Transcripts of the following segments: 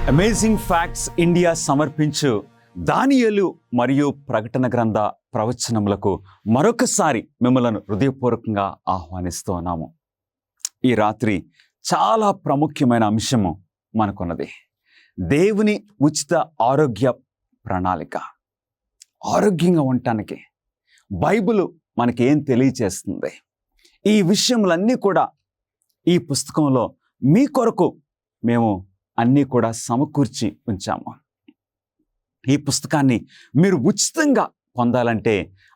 Amazing facts India సమర్పించు దానియేలు మరియు ప్రకటన గ్రంథ ప్రవచనములకు మరొకసారి మిమ్మల్ని హృదయపూర్వకంగా ఆహ్వానిస్తూ ఉన్నాము. ఈ రాత్రి చాలా ప్రాముఖ్యమైన అంశము మనకున్నది. దేవుని ఉచిత ఆరోగ్య ప్రణాళిక. ఆరోగ్యంగా ఉండటానికి బైబిల్ మనకి ఏం తెలియచేస్తుంది? ఈ విషయములన్నీ కూడా ఈ పుస్తకంలో మీ కొరకు మేము అన్నీ కూడా సమకూర్చి ఉంచాము. ఈ పుస్తకాన్ని మీరు ఉచితంగా పొందాలంటే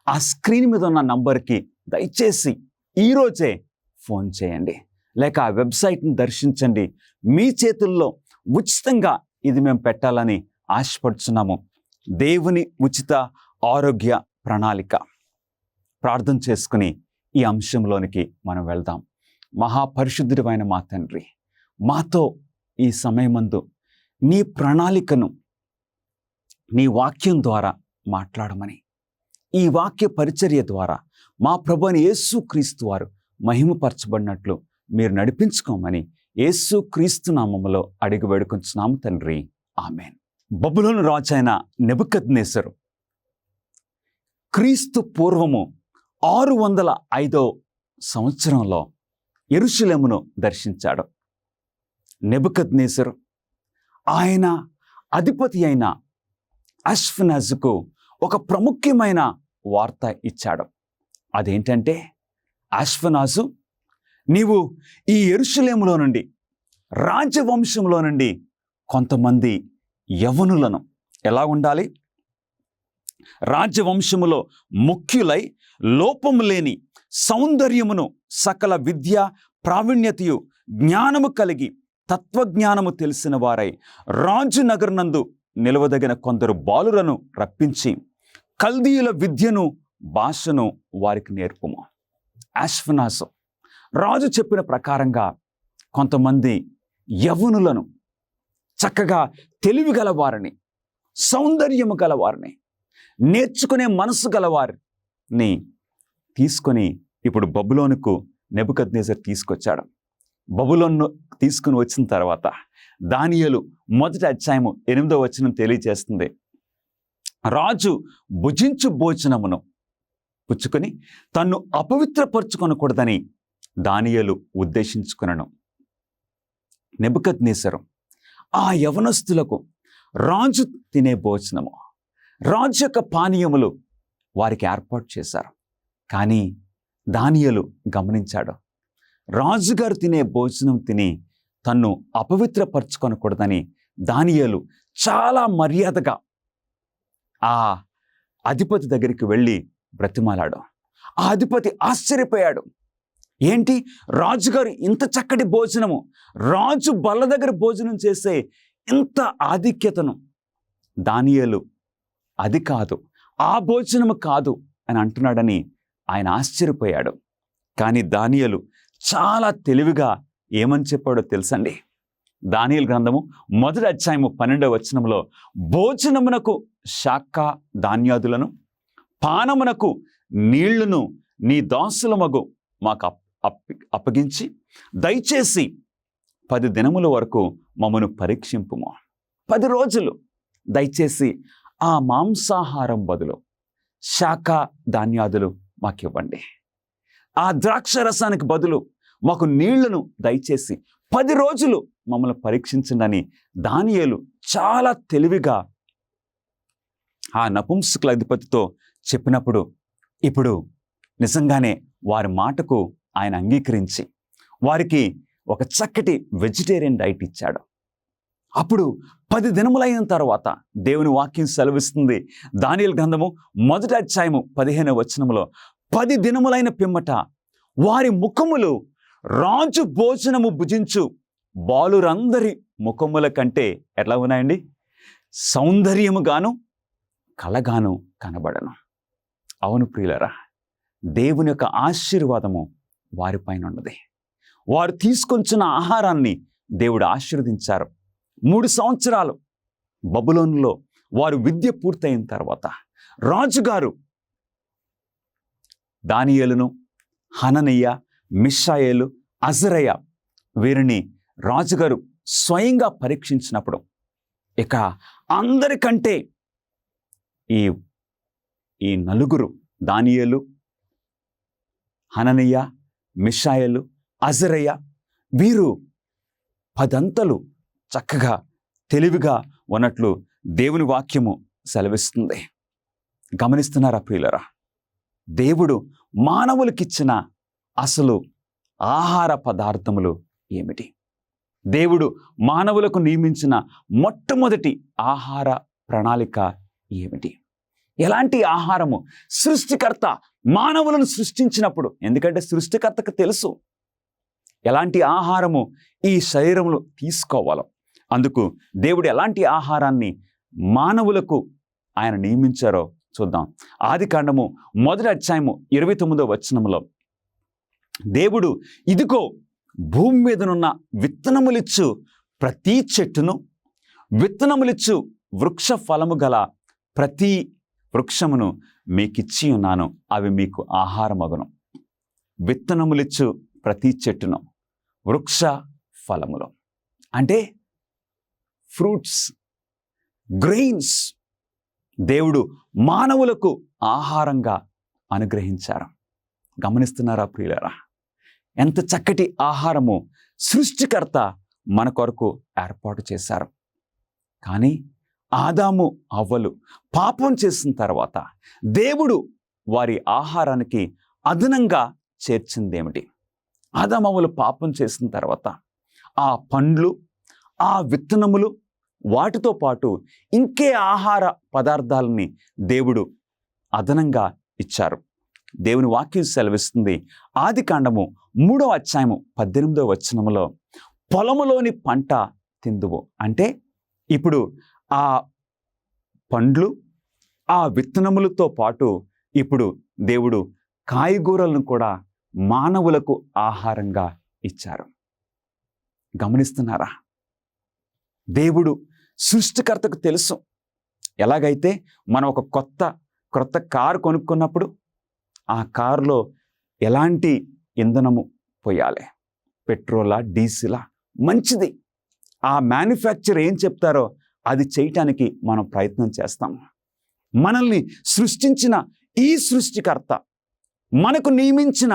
ఆ స్క్రీన్ మీద ఉన్న నంబర్కి దయచేసి ఈరోజే ఫోన్ చేయండి, లేక ఆ వెబ్సైట్ని దర్శించండి. మీ చేతుల్లో ఉచితంగా ఇది మేము పెట్టాలని ఆశపడుతున్నాము. దేవుని ఉచిత ఆరోగ్య ప్రణాళిక. ప్రార్థన చేసుకుని ఈ అంశంలోనికి మనం వెళ్దాం. మహాపరిశుద్ధుడైన మా తండ్రి, మాతో ఈ సమయమందు నీ ప్రణాళికను నీ వాక్యం ద్వారా మాట్లాడమని, ఈ వాక్య పరిచర్య ద్వారా మా ప్రభువైన యేసుక్రీస్తు వారు మహిమపరచబడినట్లు మీరు నడిపించుకోమని యేసుక్రీస్తు నామములో అడిగి వేడుకొంచున్నాము తండ్రి, ఆమేన్. బబులోను రాజైన నెబుకద్నెజరు క్రీస్తు పూర్వము 605 సంవత్సరంలో యెరూషలేమును దర్శించాడు. నెబుకద్నెజరు ఆయన అధిపతి అయిన అష్ఫెనాజుకు ఒక ప్రాముఖ్యమైన వార్త ఇచ్చాడు. అదేంటంటే, అష్ఫెనాజు, నీవు ఈ యెరూషలేములో నుండి, రాజవంశంలో నుండి కొంతమంది యవ్వనులను ఎలా ఉండాలి? రాజవంశములో ముఖ్యులై లోపము లేని సౌందర్యమును, సకల విద్య ప్రావీణ్యతయు, జ్ఞానము కలిగి తత్వజ్ఞానము తెలిసిన వారై రాజు నగరనందు నిలవదగిన కొందరు బాలులను రప్పించి కల్దీయుల విద్యను భాషను వారికి నేర్పుము. అష్ఫెనాజు రాజు చెప్పిన ప్రకారంగా కొంతమంది యవ్వనులను, చక్కగా తెలివి గలవారిని, సౌందర్యము గలవారిని, నేర్చుకునే మనసు గలవారిని తీసుకొని ఇప్పుడు బబులోనుకు నెబుకద్నెజరు తీసుకొచ్చాడు. బబులోను తీసుకుని వచ్చిన తర్వాత దానియేలు 1వ అధ్యాయము 8వ వచనం తెలియజేస్తుంది. రాజు భుజించు భోజనమును పుచ్చుకొని తన్ను అపవిత్రపరచుకొనకూడదని దానియేలు ఉద్దేశించుకునను. నెబుకద్నెజరు ఆ యవనస్తులకు రాజు తినే భోజనము, రాజు యొక్క పానీయములు వారికి ఏర్పాటు చేశారు. కానీ దానియేలు గమనించాడు, రాజుగారు తినే భోజనం తిని తన్ను అపవిత్రపరచుకొనకూడదని దానియేలు చాలా మర్యాదగా ఆ అధిపతి దగ్గరికి వెళ్ళి బ్రతిమాలాడు. ఆ అధిపతి ఆశ్చర్యపోయాడు. ఏంటి, రాజుగారు ఇంత చక్కటి భోజనము, రాజు బల్ల దగ్గర భోజనం చేసే ఇంత ఆధిక్యతను దానియేలు అది కాదు, ఆ భోజనము కాదు అని అంటున్నాడని ఆయన ఆశ్చర్యపోయాడు. కానీ దానియేలు చాలా తెలివిగా ఏమని చెప్పాడో తెలుసండి? దానియేలు గ్రంథము 1వ అధ్యాయము 12వ వచనంలో, భోజనమునకు శాఖ ధాన్యాదులను, పానమునకు నీళ్లను నీ దాసులమగు మాకు అప్పగించి దయచేసి 10 దినముల వరకు మమ్మను పరీక్షింపుము. 10 రోజులు దయచేసి ఆ మాంసాహారం బదులు శాఖ ధాన్యాదులు మాకు ఇవ్వండి. ఆ ద్రాక్ష రసానికి బదులు మాకు నీళ్లను దయచేసి 10 రోజులు మమ్మల్ని పరీక్షించండి అని దానియేలు చాలా తెలివిగా ఆ నపుంసకుల అధిపతితో చెప్పినప్పుడు ఇప్పుడు నిజంగానే వారి మాటకు ఆయన అంగీకరించి వారికి ఒక చక్కటి వెజిటేరియన్ డైట్ ఇచ్చాడు. అప్పుడు 10 దినములైన తర్వాత దేవుని వాక్యం సెలవిస్తుంది. దానియేలు గ్రంథము 1వ అధ్యాయము 15వ వచనములో 10 దినములైన పిమ్మట వారి ముఖములు రాజు భోజనము భుజించు బాలురందరి ముఖముల కంటే ఎట్లా ఉన్నాయండి? సౌందర్యముగాను కలగాను కనబడను. అవును ప్రియులరా, దేవుని యొక్క ఆశీర్వాదము వారిపైన ఉన్నది. వారు తీసుకొచ్చిన ఆహారాన్ని దేవుడు ఆశీర్వదించారు. 3 సంవత్సరాలు బబులోనులో వారు విద్య పూర్తయిన తర్వాత రాజుగారు దానియేలును, హననీయ, మిషాయేలు, అజరయ వీరిని రాజుగారు స్వయంగా పరీక్షించినప్పుడు ఇక అందరికంటే ఈ నలుగురు దానియేలు, హననీయ, మిషాయేలు, అజరయ వీరు 10 అంతలు చక్కగా తెలివిగా ఉన్నట్లు దేవుని వాక్యము సెలవిస్తుంది. గమనిస్తున్నారా ప్రియులరా? దేవుడు మానవులకిచ్చిన అసలు ఆహార పదార్థములు ఏమిటి? దేవుడు మానవులకు నియమించిన మొట్టమొదటి ఆహార ప్రణాళిక ఏమిటి? ఎలాంటి ఆహారము? సృష్టికర్త మానవులను సృష్టించినప్పుడు, ఎందుకంటే సృష్టికర్తకు తెలుసు ఎలాంటి ఆహారము ఈ శరీరములు తీసుకోవాలో, అందుకు దేవుడు ఎలాంటి ఆహారాన్ని మానవులకు ఆయన నియమించారో చూద్దాం. ఆదికాండము 1వ అధ్యాయము 29వ వచనములో దేవుడు, ఇదిగో భూమి మీదనున్న విత్తనములిచ్చు ప్రతి చెట్టును, విత్తనములిచ్చు వృక్ష ఫలము గల ప్రతి వృక్షమును మీకిచ్చి ఉన్నాను, అవి మీకు ఆహారమగును. విత్తనములిచ్చు ప్రతి చెట్టును, వృక్ష ఫలములు అంటే ఫ్రూట్స్, గ్రెయిన్స్ దేవుడు మానవులకు ఆహారంగా అనుగ్రహించారు. గమనిస్తున్నారా ప్రియులారా? ఎంత చక్కటి ఆహారము సృష్టికర్త మన కొరకు ఏర్పాటు చేశారు. కానీ ఆదాము హవ్వలు పాపం చేసిన తర్వాత దేవుడు వారి ఆహారానికి అదనంగా చేర్చిందేమిటి? ఆదాము హవ్వలు పాపం చేసిన తర్వాత ఆ పండ్లు, ఆ విత్తనములు, వాటితో పాటు ఇంకే ఆహార పదార్థాలని దేవుడు అదనంగా ఇచ్చారు. దేవుని వాక్యం సెలవిస్తుంది. ఆదికాండము 3వ అధ్యాయము 18వ వచనములో పొలములోని పంట తిందువు అంటే ఇప్పుడు ఆ పండ్లు, ఆ విత్తనములతో పాటు ఇప్పుడు దేవుడు కాయగూరలను కూడా మానవులకు ఆహారంగా ఇచ్చారు. గమనిస్తున్నారా? దేవుడు సృష్టికర్తకు తెలుసు. ఎలాగైతే మనం ఒక క్రొత్త కారు కొనుక్కున్నప్పుడు ఆ కారులో ఎలాంటి ఇంధనము పోయాలి, పెట్రోలా, డీజిలా, మంచిది ఆ మ్యానుఫ్యాక్చర్ ఏం చెప్తారో అది చేయటానికి మనం ప్రయత్నం చేస్తాం. మనల్ని సృష్టించిన ఈ సృష్టికర్త మనకు నియమించిన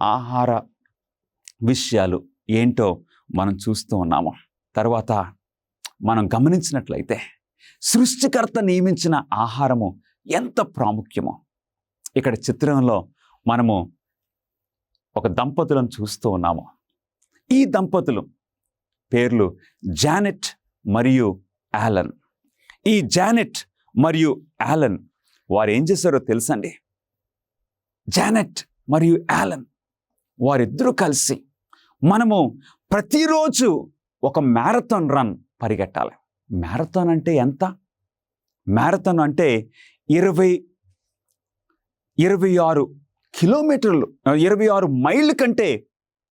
ఆహార విషయాలు ఏంటో మనం చూస్తూ ఉన్నాము. తర్వాత మనం గమనించినట్లయితే సృష్టికర్త నియమించిన ఆహారము ఎంత ప్రాముఖ్యమో ఇక్కడ చిత్రంలో మనము ఒక దంపతులను చూస్తూ ఉన్నాము. ఈ దంపతులు పేర్లు జానెట్ మరియు యాలన్. ఈ జానెట్ మరియు యాలన్ వారు ఏం చేశారో తెలుసండి? జానెట్ మరియు యాలన్ వారిద్దరూ కలిసి మనము ప్రతిరోజు ఒక మ్యారథాన్ రన్ పరిగెట్టాలి. మ్యారథాన్ అంటే ఎంత? మ్యారథాన్ అంటే 26 కిలోమీటర్లు, 26 మైళ్ళ కంటే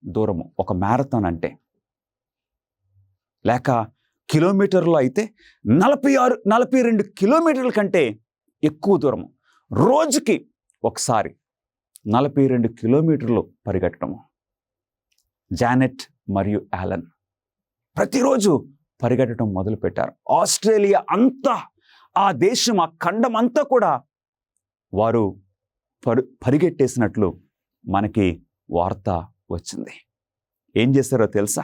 దూరము ఒక మ్యారథాన్ అంటే. లేక కిలోమీటర్లు అయితే 42 కిలోమీటర్ల కంటే ఎక్కువ దూరము. రోజుకి ఒకసారి 42 కిలోమీటర్లు పరిగెట్టడము. జానెట్ మరియు యాలన్ ప్రతిరోజు పరిగెట్టడం మొదలుపెట్టారు. ఆస్ట్రేలియా అంతా, ఆ దేశం, ఆ ఖండం అంతా కూడా వారు పరిగెట్టేసినట్లు మనకి వార్త వచ్చింది. ఏం చేశారో తెలుసా?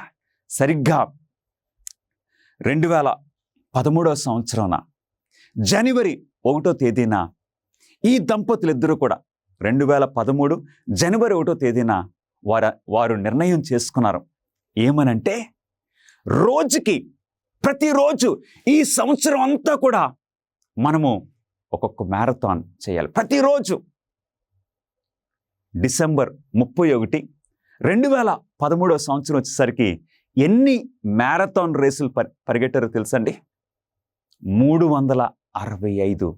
సరిగ్గా 2013 సంవత్సరాన జనవరి 1వ తేదీన ఈ దంపతులిద్దరూ కూడా 2013 జనవరి 1వ తేదీన వారు నిర్ణయం చేసుకున్నారు. ఏమనంటే రోజుకి ప్రతిరోజు ఈ సంవత్సరం అంతా కూడా మనము ఒక్కొక్క మ్యారథాన్ చేయాలి. ప్రతిరోజు డిసెంబర్ 31, 2013 సంవత్సరం వచ్చేసరికి ఎన్ని మ్యారథాన్ రేసులు పరిగెట్టారో తెలుసండి? 365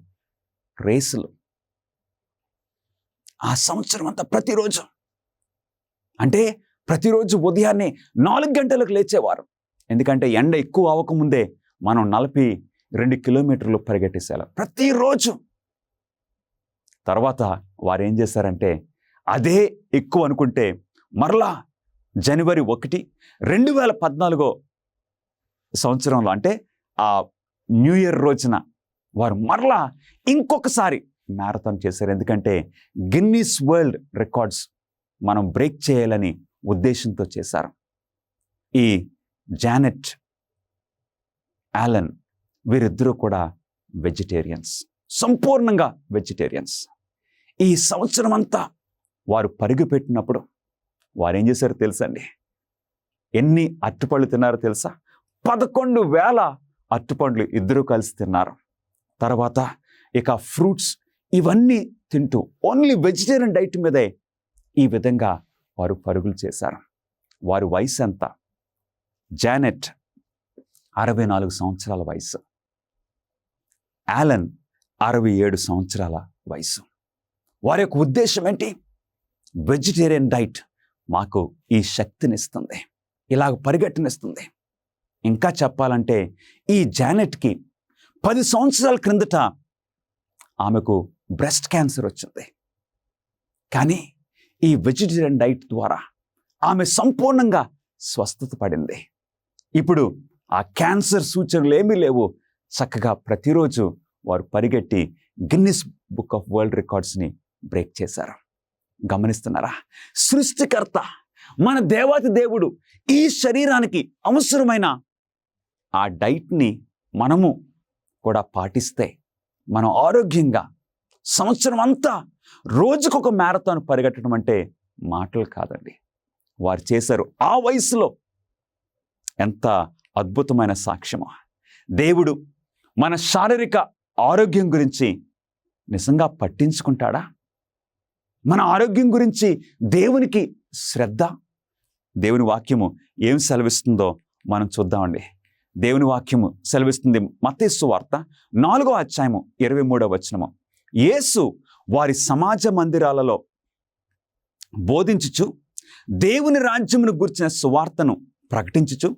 రేసులు. ఆ సంవత్సరం అంతా ప్రతిరోజు, అంటే ప్రతిరోజు ఉదయాన్నే 4 గంటలకు లేచేవారు. ఎందుకంటే ఎండ ఎక్కువ అవ్వకముందే మనం 42 కిలోమీటర్లు పరిగెట్టేసేయాలి ప్రతిరోజు. తర్వాత వారు ఏం చేశారంటే అదే ఎక్కువ అనుకుంటే మరలా జనవరి 1, 2014 సంవత్సరంలో, అంటే ఆ న్యూ ఇయర్ రోజున వారు మరలా ఇంకొకసారి మ్యారథాన్ చేశారు. ఎందుకంటే గిన్నీస్ వరల్డ్ రికార్డ్స్ మనం బ్రేక్ చేయాలని ఉద్దేశంతో చేశారు. ఈ జానెట్ యాలెన్ వీరిద్దరూ కూడా వెజిటేరియన్స్, సంపూర్ణంగా వెజిటేరియన్స్. ఈ సంవత్సరం అంతా వారు పరుగు పెట్టినప్పుడు వారు ఏం చేశారో తెలుసండి? ఎన్ని అరటిపళ్ళు తిన్నారో తెలుసా? 11,000 అరటిపండ్లు ఇద్దరూ కలిసి తిన్నారు. తర్వాత ఇక ఫ్రూట్స్ ఇవన్నీ తింటూ ఓన్లీ వెజిటేరియన్ డైట్ మీదే ఈ విధంగా వారు పరుగులు చేశారు. వారి వయసు ఎంత? జానెట్ 64 సంవత్సరాల వయసు, యాలెన్ 67 సంవత్సరాల వయసు. వారి యొక్క ఉద్దేశం ఏంటి? వెజిటేరియన్ డైట్ మాకు ఈ శక్తినిస్తుంది, ఇలాగ పరిగెట్టనిస్తుంది. ఇంకా చెప్పాలంటే ఈ జానెట్కి 10 సంవత్సరాల క్రిందట ఆమెకు బ్రెస్ట్ క్యాన్సర్ వచ్చింది. కానీ ఈ వెజిటేరియన్ డైట్ ద్వారా ఆమె సంపూర్ణంగా స్వస్థత పడింది. ఇప్పుడు ఆ క్యాన్సర్ సూచనలు ఏమీ లేవు. చక్కగా ప్రతిరోజు వారు పరిగెట్టి గిన్నిస్ బుక్ ఆఫ్ వరల్డ్ రికార్డ్స్ని బ్రేక్ చేశారు. గమనిస్తున్నారా? సృష్టికర్త మన దేవాతి దేవుడు ఈ శరీరానికి అవసరమైన ఆ డైట్ని మనము కూడా పాటిస్తే మనం ఆరోగ్యంగా సంవత్సరం అంతా రోజుకొక మ్యారథాన్ పరిగెట్టడం అంటే మాటలు కాదండి. వారు చేశారు. ఆ వయసులో ఎంత అద్భుతమైన సాక్ష్యమో. దేవుడు మన శారీరక ఆరోగ్యం గురించి నిజంగా పట్టించుకుంటాడా? మన ఆరోగ్యం గురించి దేవునికి శ్రద్ధ? దేవుని వాక్యము ఏం సెలవిస్తుందో మనం చూద్దామండి. దేవుని వాక్యము సెలవిస్తుంది. మత్తయి సువార్త 4వ అధ్యాయము 23వ వచనము. యేసు వారి సమాజ మందిరాలలో బోధించుచు దేవుని రాజ్యమును గూర్చిన సువార్తను ప్రకటించుచు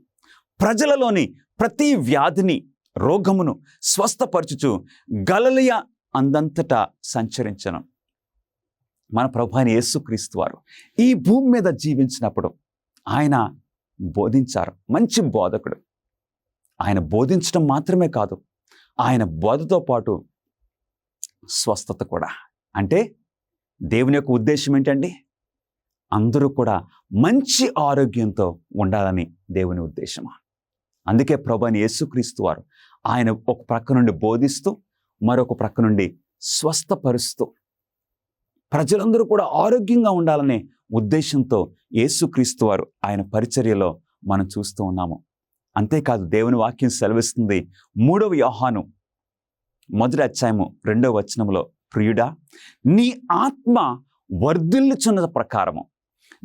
ప్రజలలోని ప్రతి వ్యాధిని రోగమును స్వస్థపరచుచు గలిలయ అందంతటా సంచరించెను. మన ప్రభు అయిన యేసుక్రీస్తు వారు ఈ భూమి మీద జీవించినప్పుడు ఆయన బోధించారు. మంచి బోధకుడు. ఆయన బోధించడం మాత్రమే కాదు, ఆయన బోధతో పాటు స్వస్థత కూడా. అంటే దేవుని యొక్క ఉద్దేశం ఏంటండి? అందరూ కూడా మంచి ఆరోగ్యంతో ఉండాలని దేవుని ఉద్దేశం. అందుకే ప్రభు అయిన యేసుక్రీస్తు వారు ఆయన ఒక ప్రక్క నుండి బోధిస్తూ మరొక ప్రక్క నుండి స్వస్థపరుస్తూ ప్రజలందరూ కూడా ఆరోగ్యంగా ఉండాలనే ఉద్దేశంతో యేసుక్రీస్తు వారు ఆయన పరిచర్యలో మనం చూస్తూ ఉన్నాము. అంతేకాదు దేవుని వాక్యం సెలవిస్తుంది 3వ యోహాను 1వ అధ్యాయము 2వ వచనంలో, ప్రియుడా, నీ ఆత్మ వర్ధిల్లుచున్న ప్రకారము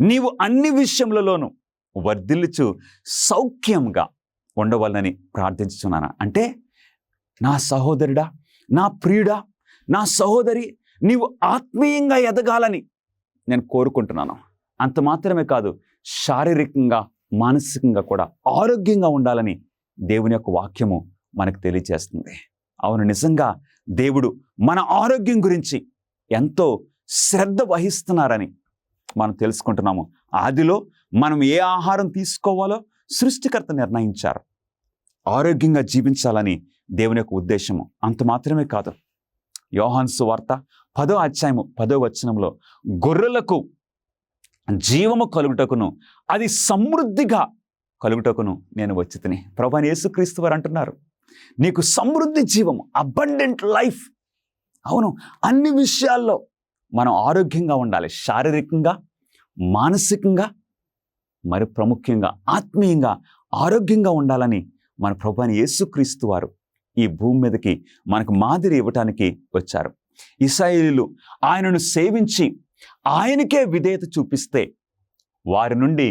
నీవు అన్ని విషయములలోనూ వర్ధిల్లుచు సౌఖ్యంగా ఉండవాలని ప్రార్థించుచున్నాను. అంటే నా సహోదరుడా, నా ప్రియుడా, నా సహోదరి, నీవు ఆత్మీయంగా ఎదగాలని నేను కోరుకుంటున్నాను. అంత మాత్రమే కాదు, శారీరకంగా మానసికంగా కూడా ఆరోగ్యంగా ఉండాలని దేవుని యొక్క వాక్యము మనకు తెలియజేస్తుంది. అవును, నిజంగా దేవుడు మన ఆరోగ్యం గురించి ఎంతో శ్రద్ధ వహిస్తున్నారని మనం తెలుసుకుంటున్నాము. ఆదిలో మనం ఏ ఆహారం తీసుకోవాలో సృష్టికర్త నిర్ణయించారు. ఆరోగ్యంగా జీవించాలని దేవుని యొక్క ఉద్దేశము. అంత మాత్రమే కాదు, యోహాను సువార్త 10వ అధ్యాయము 10వ వచనంలో, గొర్రెలకు జీవము కలుగుటకును అది సమృద్ధిగా కలుగుటకును నేను వచ్చి తిని. ప్రభువైన యేసుక్రీస్తు వారు అంటున్నారు, నీకు సమృద్ధి జీవము, అబండెంట్ లైఫ్. అవును, అన్ని విషయాల్లో మనం ఆరోగ్యంగా ఉండాలి. శారీరకంగా, మానసికంగా, మరి ప్రాముఖ్యంగా ఆత్మీయంగా ఆరోగ్యంగా ఉండాలని మన ప్రభువైన యేసుక్రీస్తు వారు ఈ భూమి మీదకి మనకు మాదిరి ఇవ్వటానికి వచ్చారు. ఇశ్రాయేలీయులు ఆయనను సేవించి ఆయనకే విధేయత చూపిస్తే వారి నుండి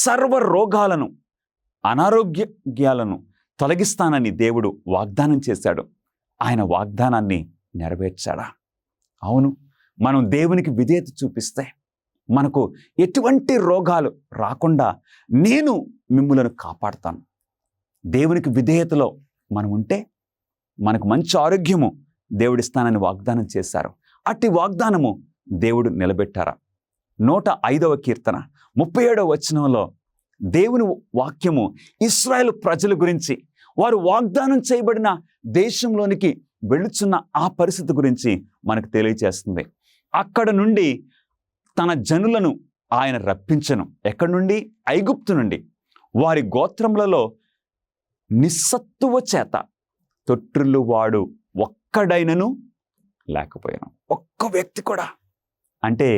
సర్వ రోగాలను, అనారోగ్యాలను తొలగిస్తానని దేవుడు వాగ్దానం చేశాడు. ఆయన వాగ్దానాన్ని నెరవేర్చాడా? అవును, మనం దేవునికి విధేయత చూపిస్తే మనకు ఎటువంటి రోగాలు రాకుండా నేను మిమ్ములను కాపాడుతాను. దేవునికి విధేయతలో మనం ఉంటే మనకు మంచి ఆరోగ్యము దేవుడిస్తానని వాగ్దానం చేశారు. అట్టి వాగ్దానము దేవుడు నిలబెట్టారా? 105వ కీర్తన 37వ వచనంలో దేవుని వాక్యము ఇశ్రాయేలు ప్రజల గురించి, వారు వాగ్దానం చేయబడిన దేశంలోనికి వెళ్ళుచున్న ఆ పరిస్థితి గురించి మనకు తెలియజేస్తుంది. అక్కడ నుండి తన జనులను ఆయన రప్పించను. ఎక్కడి నుండి? ఐగుప్తు నుండి. వారి గోత్రములలో నిస్సత్తువ చేత తొట్టిల్లు వాడు ఒక్కడైనను లేకపోయాను. ఒక్క వ్యక్తి కూడా. అంటే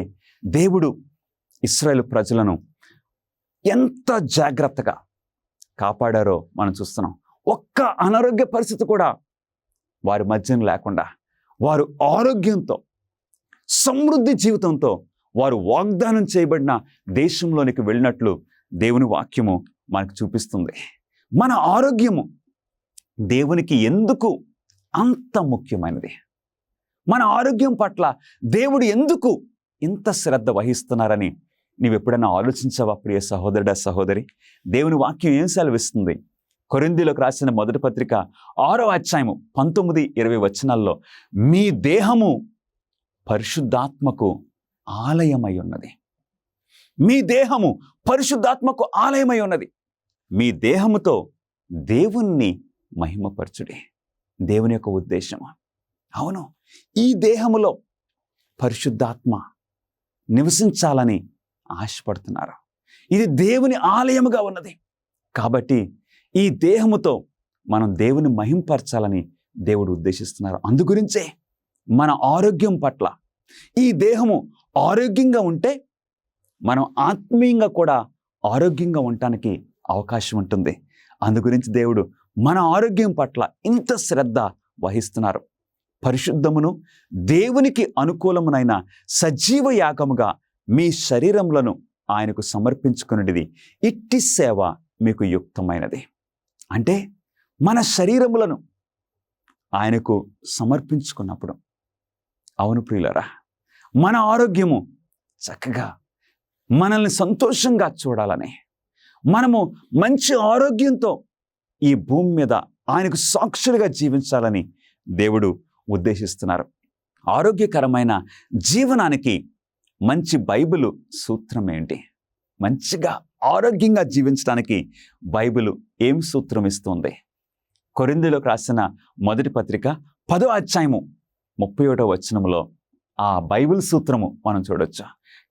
దేవుడు ఇశ్రాయేలు ప్రజలను ఎంత జాగ్రత్తగా కాపాడారో మనం చూస్తున్నాం. ఒక్క అనారోగ్య పరిస్థితి కూడా వారి మధ్యన లేకుండా వారు ఆరోగ్యంతో, సమృద్ధి జీవితంతో వారు వాగ్దానం చేయబడిన దేశంలోనికి వెళ్ళినట్లు దేవుని వాక్యము మనకు చూపిస్తుంది. మన ఆరోగ్యము దేవునికి ఎందుకు అంత ముఖ్యమైనది? మన ఆరోగ్యం పట్ల దేవుడు ఎందుకు ఇంత శ్రద్ధ వహిస్తున్నారని నీవు ఎప్పుడైనా ఆలోచించావా ప్రియ సహోదరుడా, సహోదరి? దేవుని వాక్యం ఏం సెలవిస్తుంది? కొరింథీయులకు రాసిన మొదటి పత్రిక 6వ అధ్యాయము 19-20 వచనాల్లో, మీ దేహము పరిశుద్ధాత్మకు ఆలయమై ఉన్నది. మీ దేహము పరిశుద్ధాత్మకు ఆలయమై ఉన్నది. మీ దేహముతో దేవుణ్ణి మహిమపరచుడి. దేవుని యొక్క ఉద్దేశము. అవును, ఈ దేహములో పరిశుద్ధాత్మ నివసించాలని ఆశపడుతున్నారు. ఇది దేవుని ఆలయముగా ఉన్నది. కాబట్టి ఈ దేహముతో మనం దేవుని మహింపరచాలని దేవుడు ఉద్దేశిస్తున్నారు. అందుగురించే మన ఆరోగ్యం పట్ల, ఈ దేహము ఆరోగ్యంగా ఉంటే మనం ఆత్మీయంగా కూడా ఆరోగ్యంగా ఉండటానికి అవకాశం ఉంటుంది. అందుగురించి దేవుడు మన ఆరోగ్యం పట్ల ఇంత శ్రద్ధ వహిస్తున్నారు. పరిశుద్ధమును దేవునికి అనుకూలమునైన సజీవ యాగముగా మీ శరీరములను ఆయనకు సమర్పించుకునేది ఇట్టి సేవ మీకు యుక్తమైనది. అంటే మన శరీరములను ఆయనకు సమర్పించుకున్నప్పుడు, అవును ప్రియులరా, మన ఆరోగ్యము చక్కగా మనల్ని సంతోషంగా చూడాలని, మనము మంచి ఆరోగ్యంతో ఈ భూమి మీద ఆయనకు సాక్షులుగా జీవించాలని దేవుడు ఉద్దేశిస్తున్నారు. ఆరోగ్యకరమైన జీవనానికి మంచి బైబిలు సూత్రం ఏంటి? మంచిగా ఆరోగ్యంగా జీవించడానికి బైబిలు ఏం సూత్రం ఇస్తుంది? కొరింథీయులకు రాసిన మొదటి పత్రిక 10వ అధ్యాయము 31వ వచనములో ఆ బైబిల్ సూత్రము మనం చూడొచ్చు.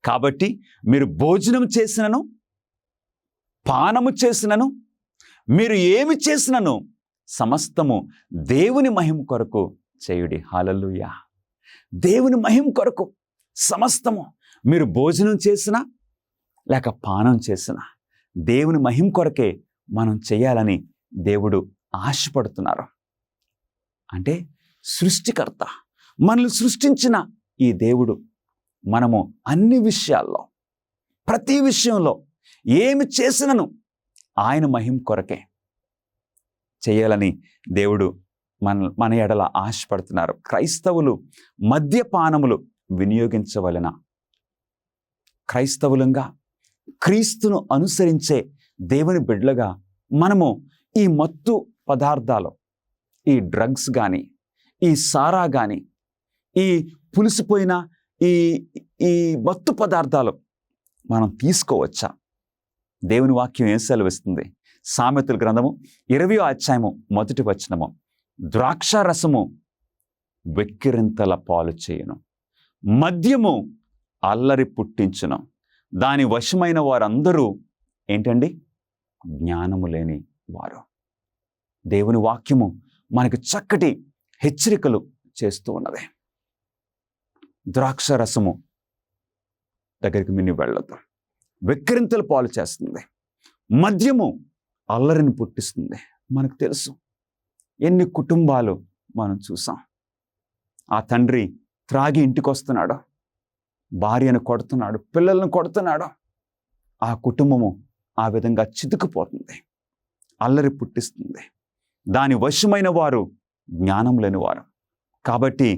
కాబట్టి మీరు భోజనం చేసినను, పానము చేసినను, మీరు ఏమి చేసినను సమస్తము దేవుని మహిమ కొరకు చేయుడి. హల్లెలూయా. దేవుని మహిమ కొరకు సమస్తము, మీరు భోజనం చేసినా లేక పానం చేసినా దేవుని మహిమ కొరకే మనం చేయాలని దేవుడు ఆశపడుతున్నారు. అంటే సృష్టికర్త, మనల్ని సృష్టించిన ఈ దేవుడు మనము అన్ని విషయాల్లో, ప్రతి విషయంలో ఏమి చేసినను ఆయన మహిమ కొరకే చేయాలని దేవుడు మన ఎడల ఆశపడుతున్నారు. క్రైస్తవులు మద్యపానములు వినియోగించవలెనా? క్రైస్తవులంగా, క్రీస్తును అనుసరించే దేవుని బిడ్డలుగా మనము ఈ మత్తు పదార్థాలు, ఈ డ్రగ్స్ కానీ, ఈ సారా కానీ, ఈ పులిసిపోయిన ఈ మత్తు పదార్థాలు మనం తీసుకోవచ్చా? దేవుని వాక్యం ఏం సెలవిస్తుంది? సామెతల గ్రంథము 20వ అధ్యాయము 1వ వచనము, ద్రాక్షారసము వెక్కిరింతల పాలు చేయును, మద్యము అల్లరి పుట్టించును, దాని వశమైన వారందరూ ఏంటండి? జ్ఞానము లేని వారు. దేవుని వాక్యము మనకు చక్కటి హెచ్చరికలు చేస్తూ ఉన్నది. ద్రాక్ష రసము దగ్గరికి మిన్ని వెళ్ళదు, వెక్కిరింతలు పాలు చేస్తుంది. మద్యము అల్లరిని పుట్టిస్తుంది. మనకు తెలుసు ఎన్ని కుటుంబాలు మనం చూసాం. ఆ తండ్రి త్రాగి ఇంటికి వస్తున్నాడు, భార్యను కొడుతున్నాడు, పిల్లలను కొడుతున్నాడు. ఆ కుటుంబము ఆ విధంగా చితుకుపోతుంది, అల్లరి పుట్టిస్తుంది. దాని వశమైన వారు జ్ఞానం లేని వారు. కాబట్టి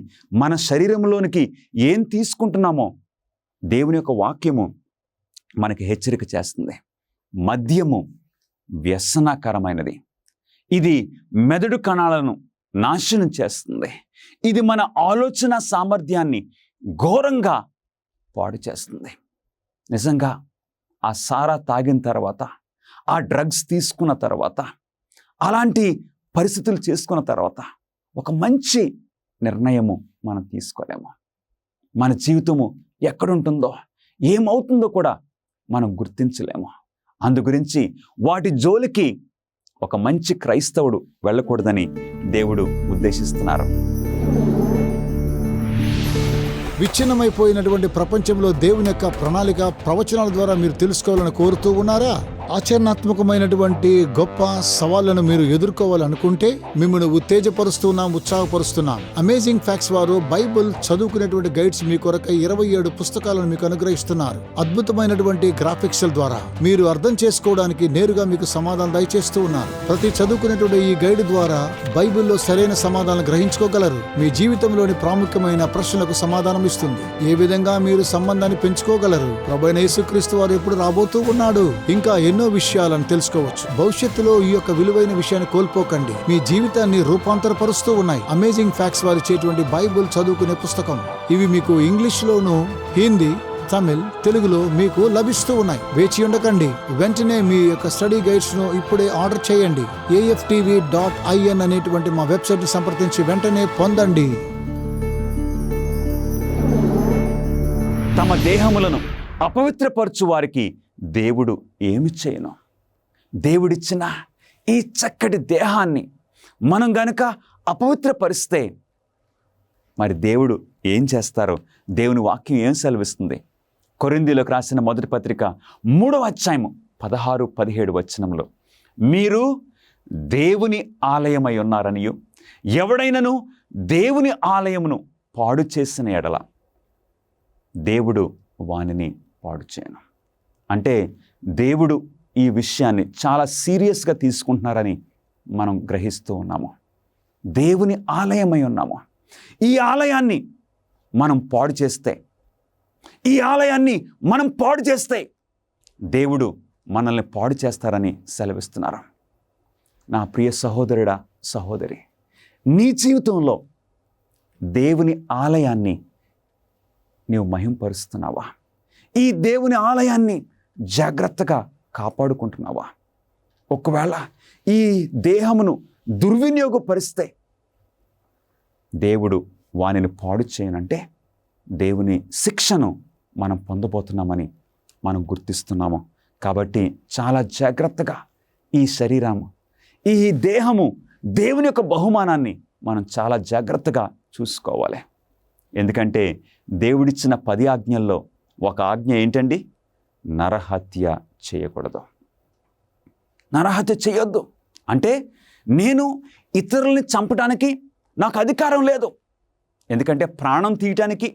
మన శరీరంలోనికి ఏం తీసుకుంటున్నామో దేవుని యొక్క వాక్యము మనకి హెచ్చరిక చేస్తుంది. మద్యము వ్యసనకరమైనది. ఇది మెదడు కణాలను నాశనం చేస్తుంది. ఇది మన ఆలోచన సామర్థ్యాన్ని ఘోరంగా పాడు చేస్తుంది. నిజంగా ఆ సారా తాగిన తర్వాత, ఆ డ్రగ్స్ తీసుకున్న తర్వాత, అలాంటి పరిస్థితులు చేసుకున్న తర్వాత ఒక మంచి నిర్ణయము మనం తీసుకోలేము. మన జీవితము ఎక్కడుంటుందో, ఏమవుతుందో కూడా మనం గుర్తించలేము. అందుగురించి వాటి జోలికి ఒక మంచి క్రైస్తవుడు వెళ్ళకూడదని దేవుడు ఉద్దేశిస్తున్నారు. విచ్ఛిన్నమైపోయినటువంటి ప్రపంచంలో దేవుని యొక్క ప్రణాళిక ప్రవచనాల ద్వారా మీరు తెలుసుకోవాలని కోరుతూ ఉన్నారా? ఆచరణాత్మకమైనటువంటి గొప్ప సవాళ్లను మీరు ఎదుర్కోవాలనుకుంటే మిమ్మల్ని ఉత్తేజపరుస్తున్నాం, ఉత్సాహపరుస్తున్నాం. అమేజింగ్ ఫ్యాక్ట్స్ వారు బైబిల్ చదువుకునేటువంటి గైడ్స్ మీ కొరకై 27 పుస్తకాలను మీకు అనుగ్రహిస్తున్నారు. అద్భుతమైనటువంటి గ్రాఫిక్స్ ద్వారా మీరు అర్థం చేసుకోవడానికి నేరుగా మీకు సమాధానం దయచేస్తూ ఉన్నారు. ప్రతి చదువుకునేటువంటి ఈ గైడ్ ద్వారా బైబిల్లో సరైన సమాధానం గ్రహించుకోగలరు. మీ జీవితంలోని ప్రాముఖ్యమైన ప్రశ్నలకు సమాధానం ఇస్తుంది. ఏ విధంగా మీరు సంబంధాన్ని పెంచుకోగలరు, ప్రభువైన యేసుక్రీస్తు వారు ఎప్పుడు రాబోతూ ఉన్నాడు, ఇంకా ఎన్నో విషయాలను తెలుసుకోవచ్చు. భవిష్యత్తులో ఈ యొక్క విలువైన విషయాన్ని కోల్పోకండి. మీ జీవితాన్ని రూపాంతరపరుస్తూ ఉన్నాయి అమేజింగ్ ఫ్యాక్ట్స్ వారు ఇచ్చేటువంటి బైబిల్ చదువుకునే పుస్తకం. ఇవి మీకు ఇంగ్లీష్ లోను, హిందీ, తమిళ్, తెలుగులో మీకు లభిస్తూ ఉన్నాయి. వేచి ఉండకండి, వెంటనే మీ యొక్క స్టడీ గైడ్స్ ను ఇప్పుడే ఆర్డర్ చేయండి. AFTV.in అనేటువంటి మా వెబ్సైట్ ని సంప్రదించి వెంటనే పొందండి. తమ దేహములను అపవిత్రపరచు వారికి దేవుడు ఏమి చేయను? దేవుడిచ్చిన ఈ చక్కటి దేహాన్ని మనం గనుక అపవిత్రపరిస్తే మరి దేవుడు ఏం చేస్తారో దేవుని వాక్యం ఏం సెలవిస్తుంది? కొరింథీయులకు రాసిన మొదటి పత్రిక 3వ అధ్యాయము 16-17 వచనంలో, మీరు దేవుని ఆలయమై ఉన్నారనియు ఎవడైనను దేవుని ఆలయమును పాడు చేసిన ఎడల దేవుడు వానిని పాడు చేయను. అంటే దేవుడు ఈ విషయాన్ని చాలా సీరియస్గా తీసుకుంటున్నారని మనం గ్రహిస్తూ ఉన్నాము. దేవుని ఆలయమై ఉన్నాము. ఈ ఆలయాన్ని మనం పాడు చేస్తే దేవుడు మనల్ని పాడు చేస్తారని సెలవిస్తున్నారు. నా ప్రియ సహోదరుడా, సహోదరి, నీ జీవితంలో దేవుని ఆలయాన్ని నీవు మహింపరుస్తున్నావా? ఈ దేవుని ఆలయాన్ని జాగ్రత్తగా కాపాడుకుంటున్నావా? ఒకవేళ ఈ దేహమును దుర్వినియోగపరిస్తే దేవుడు వానిని పాడు చేయనంటే దేవుని శిక్షను మనం పొందబోతున్నామని మనం గుర్తిస్తున్నాము. కాబట్టి చాలా జాగ్రత్తగా ఈ శరీరము, ఈ దేహము, దేవుని యొక్క బహుమానాన్ని మనం చాలా జాగ్రత్తగా చూసుకోవాలి. ఎందుకంటే దేవుడిచ్చిన 10 ఆజ్ఞల్లో ఒక ఆజ్ఞ ఏంటండి? నరహత్య చేయకూడదు. నరహత్య చేయొద్దు అంటే నేను ఇతరుల్ని చంపడానికి నాకు అధికారం లేదు. ఎందుకంటే ప్రాణం తీయటానికి,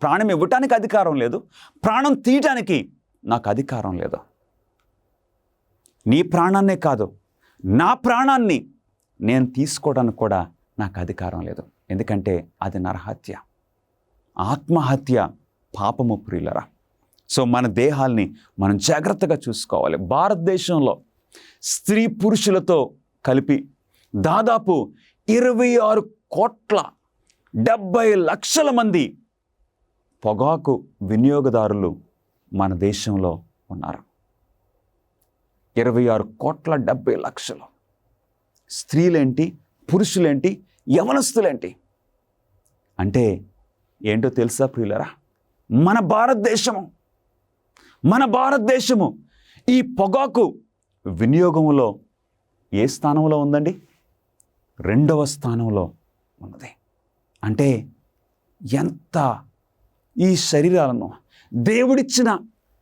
ప్రాణం ఇవ్వటానికి అధికారం లేదు, ప్రాణం తీయటానికి నాకు అధికారం లేదు. నీ ప్రాణాన్నే కాదు, నా ప్రాణాన్ని నేను తీసుకోవడానికి కూడా నాకు అధికారం లేదు. ఎందుకంటే అది నరహత్య, ఆత్మహత్య, పాపము ప్రియులరా. సో మన దేహాల్ని మనం జాగ్రత్తగా చూసుకోవాలి. భారతదేశంలో స్త్రీ పురుషులతో కలిపి దాదాపు 26,70,00,000 మంది పొగాకు వినియోగదారులు మన దేశంలో ఉన్నారు. 26,70,00,000 స్త్రీలేంటి, పురుషులేంటి, యవనస్తులేంటి. అంటే ఏంటో తెలుసా ప్రియులరా? మన భారతదేశము ఈ పొగాకు వినియోగంలో ఏ స్థానంలో ఉందండి? 2వ స్థానంలో ఉన్నది. అంటే ఎంత ఈ శరీరాలను, దేవుడిచ్చిన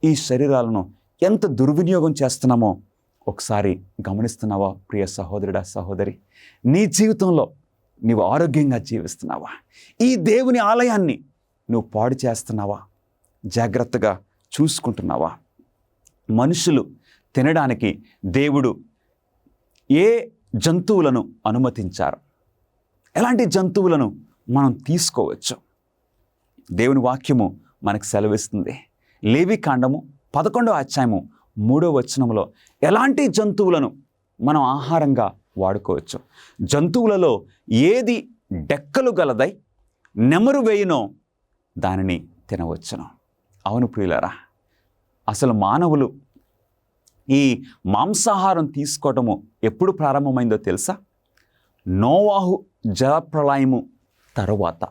ఈ శరీరాలను ఎంత దుర్వినియోగం చేస్తున్నామో ఒకసారి గమనిస్తున్నావా ప్రియ సహోదరుడా, సహోదరి? నీ జీవితంలో నీవు ఆరోగ్యంగా జీవిస్తున్నావా? ఈ దేవుని ఆలయాన్ని నువ్వు పాడు చేస్తున్నావా? జాగ్రత్తగా చూసుకుంటున్నావా? మనుషులు తినడానికి దేవుడు ఏ జంతువులను అనుమతించారు? ఎలాంటి జంతువులను మనం తీసుకోవచ్చు? దేవుని వాక్యము మనకు సెలవిస్తుంది. లేవికాండము 11వ అధ్యాయము 3వ వచనంలో ఎలాంటి జంతువులను మనం ఆహారంగా వాడుకోవచ్చు? జంతువులలో ఏది డెక్కలు గలదై నెమరు వేయునో దానిని తినవచ్చును. అవును ప్రియులారా, అసలు మానవులు ఈ మాంసాహారం తీసుకోవటము ఎప్పుడు ప్రారంభమైందో తెలుసా? నోవాహు జలప్రళయము తరువాత.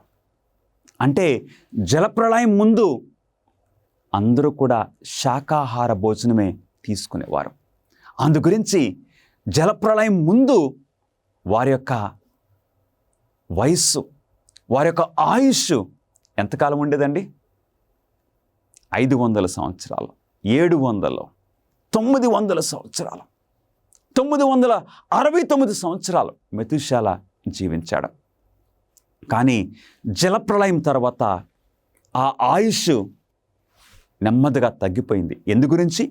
అంటే జలప్రళయం ముందు అందరూ కూడా శాకాహార భోజనమే తీసుకునేవారు. అందు గురించి జలప్రళయం ముందు వారి యొక్క వయస్సు, వారి యొక్క ఆయుష్ ఎంతకాలం ఉండేదండి? 500 సంవత్సరాలు, 700, 900 సంవత్సరాలు, 969 సంవత్సరాలు మెతుషాల జీవించాడు. కానీ జలప్రళయం తర్వాత ఆ ఆయుష్ నెమ్మదిగా తగ్గిపోయింది. ఎందు గురించి?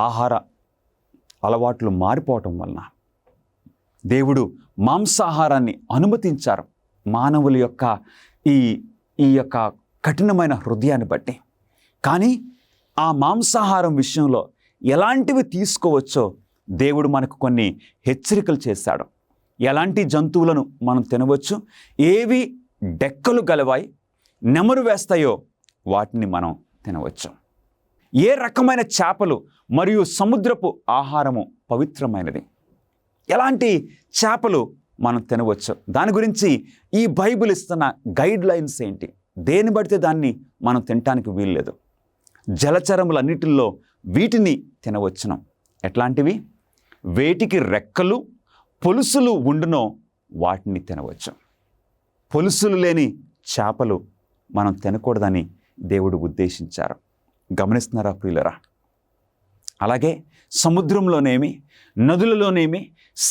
ఆహార అలవాట్లు మారిపోవటం వలన. దేవుడు మాంసాహారాన్ని అనుమతించారు మానవుల యొక్క ఈ యొక్క కఠినమైన హృదయాన్ని బట్టి. కానీ ఆ మాంసాహారం విషయంలో ఎలాంటివి తీసుకోవచ్చో దేవుడు మనకు కొన్ని హెచ్చరికలు చేశాడు. ఎలాంటి జంతువులను మనం తినవచ్చు, ఏవి డెక్కలు గలవాయి నెమరు వేస్తాయో వాటిని మనం తినవచ్చు. ఏ రకమైన చేపలు మరియు సముద్రపు ఆహారము పవిత్రమైనది, ఎలాంటి చేపలు మనం తినవచ్చు, దాని గురించి ఈ బైబిల్ ఇస్తున్న గైడ్ లైన్స్ ఏంటి? దేన్ని బడితే దాన్ని మనం తినటానికి వీల్లేదు. జలచరములన్నిటిల్లో వీటిని తినవచ్చును. ఎట్లాంటివి? వేటికి రెక్కలు పొలుసులు ఉండునో వాటిని తినవచ్చు. పొలుసులు లేని చేపలు మనం తినకూడదని దేవుడు ఉద్దేశించారు. గమనిస్తున్నారా ప్రియులరా? అలాగే సముద్రంలోనేమి, నదులలోనేమి,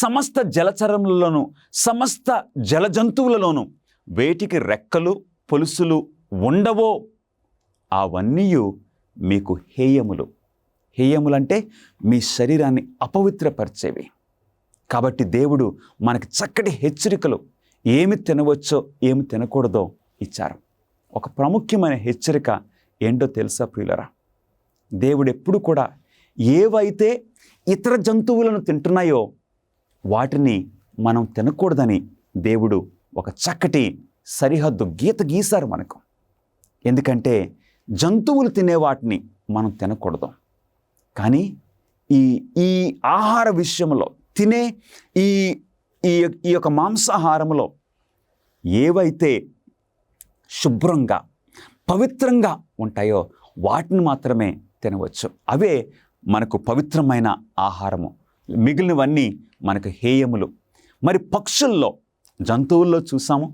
సమస్త జలచరములలోనూ, సమస్త జల జంతువులలోనూ వేటికి రెక్కలు పొలుసులు ఉండవో అవన్నీ మీకు హేయములు. హేయములంటే మీ శరీరాన్ని అపవిత్రపరిచేవి. కాబట్టి దేవుడు మనకి చక్కటి హెచ్చరికలు ఏమి తినవచ్చో ఏమి తినకూడదో ఇచ్చారు. ఒక ప్రాముఖ్యమైన హెచ్చరిక ఏంటో తెలుసా ప్రియులరా? దేవుడు ఎప్పుడు కూడా ఏవైతే ఇతర జంతువులను తింటున్నాయో వాటిని మనం తినకూడదని దేవుడు ఒక చక్కటి సరిహద్దు గీత గీశారు మనకు. ఎందుకంటే జంతువులు తినే వాటిని మనం తినకూడదు. కానీ ఈ ఆహార విషయంలో తినే ఈ యొక్క మాంసాహారంలో ఏవైతే శుభ్రంగా పవిత్రంగా ఉంటాయో వాటిని మాత్రమే తినవచ్చు. అవే మనకు పవిత్రమైన ఆహారము. మిగిలినవన్నీ మనకు హేయములు. మరి పక్షుల్లో, జంతువుల్లో చూసాము,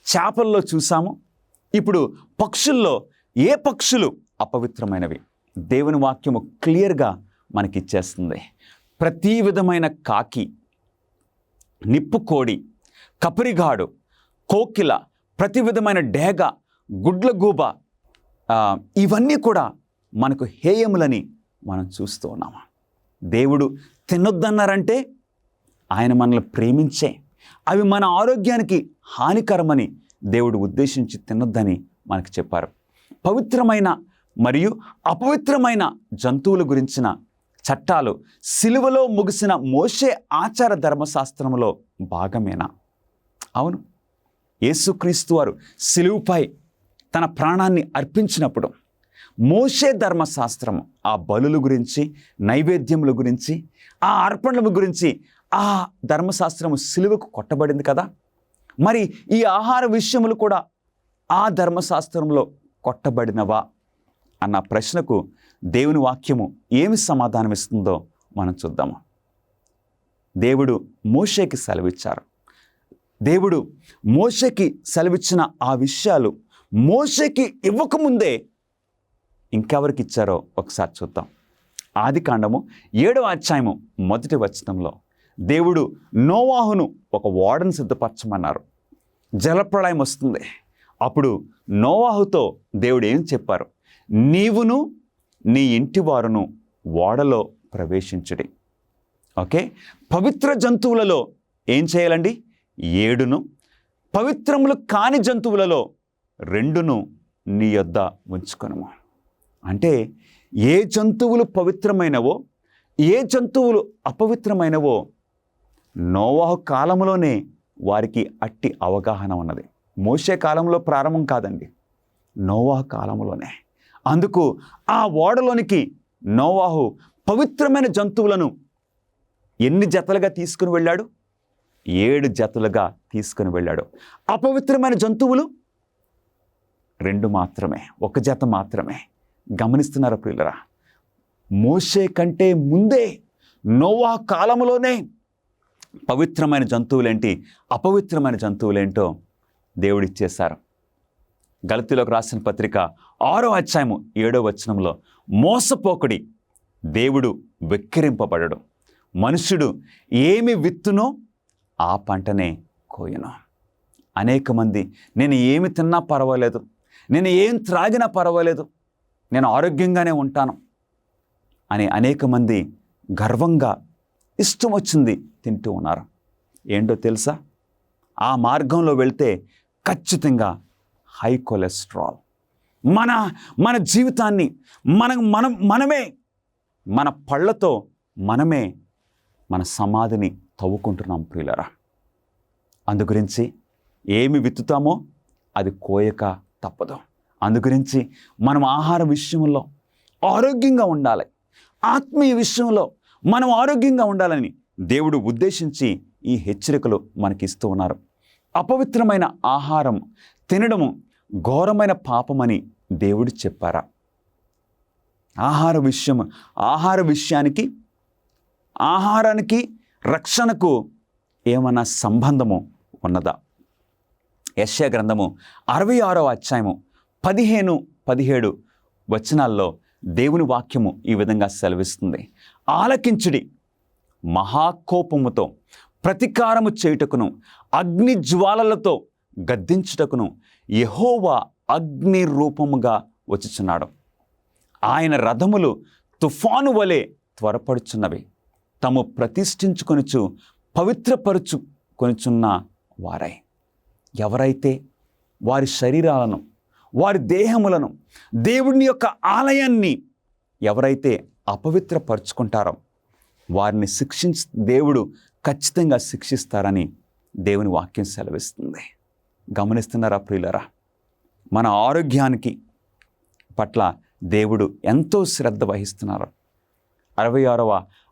చేపల్లో చూసాము. ఇప్పుడు పక్షుల్లో ఏ పక్షులు అపవిత్రమైనవి? దేవుని వాక్యము క్లియర్గా మనకిచ్చేస్తుంది. ప్రతి విధమైన కాకి, నిప్పుకోడి, కపరిగాడు, కోకిల, ప్రతి విధమైన డేగ, గుడ్లగూబ, ఇవన్నీ కూడా మనకు హేయములని మనం చూస్తూ ఉన్నాము. దేవుడు తినొద్దన్నారంటే ఆయన మనల్ని ప్రేమించే, అవి మన ఆరోగ్యానికి హానికరమని దేవుడు ఉద్దేశించి తినొద్దని మనకు చెప్పారు. పవిత్రమైన మరియు అపవిత్రమైన జంతువుల గురించిన చట్టాలు సిలువలో ముగిసిన మోషే ఆచార ధర్మశాస్త్రంలో భాగమేనా? అవును. యేసుక్రీస్తు వారు సిలువుపై తన ప్రాణాన్ని అర్పించినప్పుడు మోషే ధర్మశాస్త్రము, ఆ బలుల గురించి, నైవేద్యముల గురించి, ఆ అర్పణల గురించి ఆ ధర్మశాస్త్రము సిలువకు కొట్టబడింది కదా. మరి ఈ ఆహార విషయములు కూడా ఆ ధర్మశాస్త్రంలో కొట్టబడినవా అన్న ప్రశ్నకు దేవుని వాక్యము ఏమి సమాధానం ఇస్తుందో మనం చూద్దాము. దేవుడు మోషేకి సెలవిచ్చారు. దేవుడు మోషేకి సెలవిచ్చిన ఆ విషయాలు మోషేకి ఇవ్వకముందే ఇంకెవరికి ఇచ్చారో ఒకసారి చూద్దాం. ఆదికాండము 7వ అధ్యాయము 1వ వచనంలో దేవుడు నోవాహును ఒక ఓడను సిద్ధపరచమన్నారు. జలప్రళయం వస్తుంది. అప్పుడు నోవాహుతో దేవుడు ఏం చెప్పారు? నీవును నీ ఇంటి వారును ఓడలో ప్రవేశించుడి. ఓకే, పవిత్ర జంతువులలో ఏం చేయాలండి? 7ను, పవిత్రములు కాని జంతువులలో 2ను నీ యొద్ద ఉంచుకొనుము. అంటే ఏ జంతువులు పవిత్రమైనవో ఏ జంతువులు అపవిత్రమైనవో నోవాహు కాలంలోనే వారికి అట్టి అవగాహన ఉన్నది. మోషే కాలంలో ప్రారంభం కాదండి, నోవాహు కాలంలోనే. అందుకు ఆ ఓడలోనికి నోవాహు పవిత్రమైన జంతువులను ఎన్ని జతలుగా తీసుకుని వెళ్ళాడు? 7 జతలుగా తీసుకుని వెళ్ళాడు. అపవిత్రమైన జంతువులు 2 మాత్రమే, 1 జత మాత్రమే. గమనిస్తున్నారా ప్రియులరా? మోషే కంటే ముందే నోవాహు కాలంలోనే పవిత్రమైన జంతువులేంటి, అపవిత్రమైన జంతువులేంటో దేవుడిచ్చేశారు. గలతీయులకు రాసిన పత్రిక 6వ అధ్యాయము 7వ వచనంలో మోసపోకుడి, దేవుడు వెక్కిరింపబడడు. మనుష్యుడు ఏమి విత్తునో ఆ పంటనే కోయను. అనేక మంది నేను ఏమి తిన్నా పర్వాలేదు, నేను ఏం త్రాగినా పర్వాలేదు, నేను ఆరోగ్యంగానే ఉంటాను అని అనేక మంది గర్వంగా ఇష్టం వచ్చింది తింటూ ఉన్నారు. ఏంటో తెలుసా? ఆ మార్గంలో వెళ్తే ఖచ్చితంగా హై కొలెస్ట్రాల్, మన జీవితాన్ని మనమే మన పళ్ళతో మనమే మన సమాధిని తవ్వుకుంటున్నాం ప్రియులరా. అందుగురించి ఏమి విత్తుతామో అది కోయక తప్పదు. అందుగురించి మనం ఆహార విషయంలో ఆరోగ్యంగా ఉండాలి, ఆత్మీయ విషయంలో మనం ఆరోగ్యంగా ఉండాలని దేవుడు ఉద్దేశించి ఈ హెచ్చరికలు మనకిస్తూ ఉన్నారు. అపవిత్రమైన ఆహారం తినడము ఘోరమైన పాపమని దేవుడు చెప్పారా? ఆహారానికి రక్షణకు ఏమన్నా సంబంధము ఉన్నదా? యెషయా గ్రంథము 66వ అధ్యాయము 15-17 వచనాల్లో దేవుని వాక్యము ఈ విధంగా సెలవిస్తుంది. ఆలకించుడి, మహాకోపముతో ప్రతీకారము చేయుటకును అగ్ని జ్వాలలతో గద్దించుటకును యెహోవా అగ్ని రూపముగా వచ్చుచున్నాడు. ఆయన రథములు తుఫాను వలె త్వరపడుచున్నవి. తాము ప్రతిష్ఠించుకొనుచు పవిత్రపరుచుకొనుచున్న వారై. ఎవరైతే వారి శరీరాలను, వారి దేహములను, దేవుని యొక్క ఆలయాన్ని ఎవరైతే అపవిత్రపరుచుకుంటారో వారిని దేవుడు ఖచ్చితంగా శిక్షిస్తారని దేవుని వాక్యం సెలవిస్తుంది. గమనిస్తున్నారా ప్రియులరా? మన ఆరోగ్యానికి పట్ల దేవుడు ఎంతో శ్రద్ధ వహిస్తున్నారు. 66వ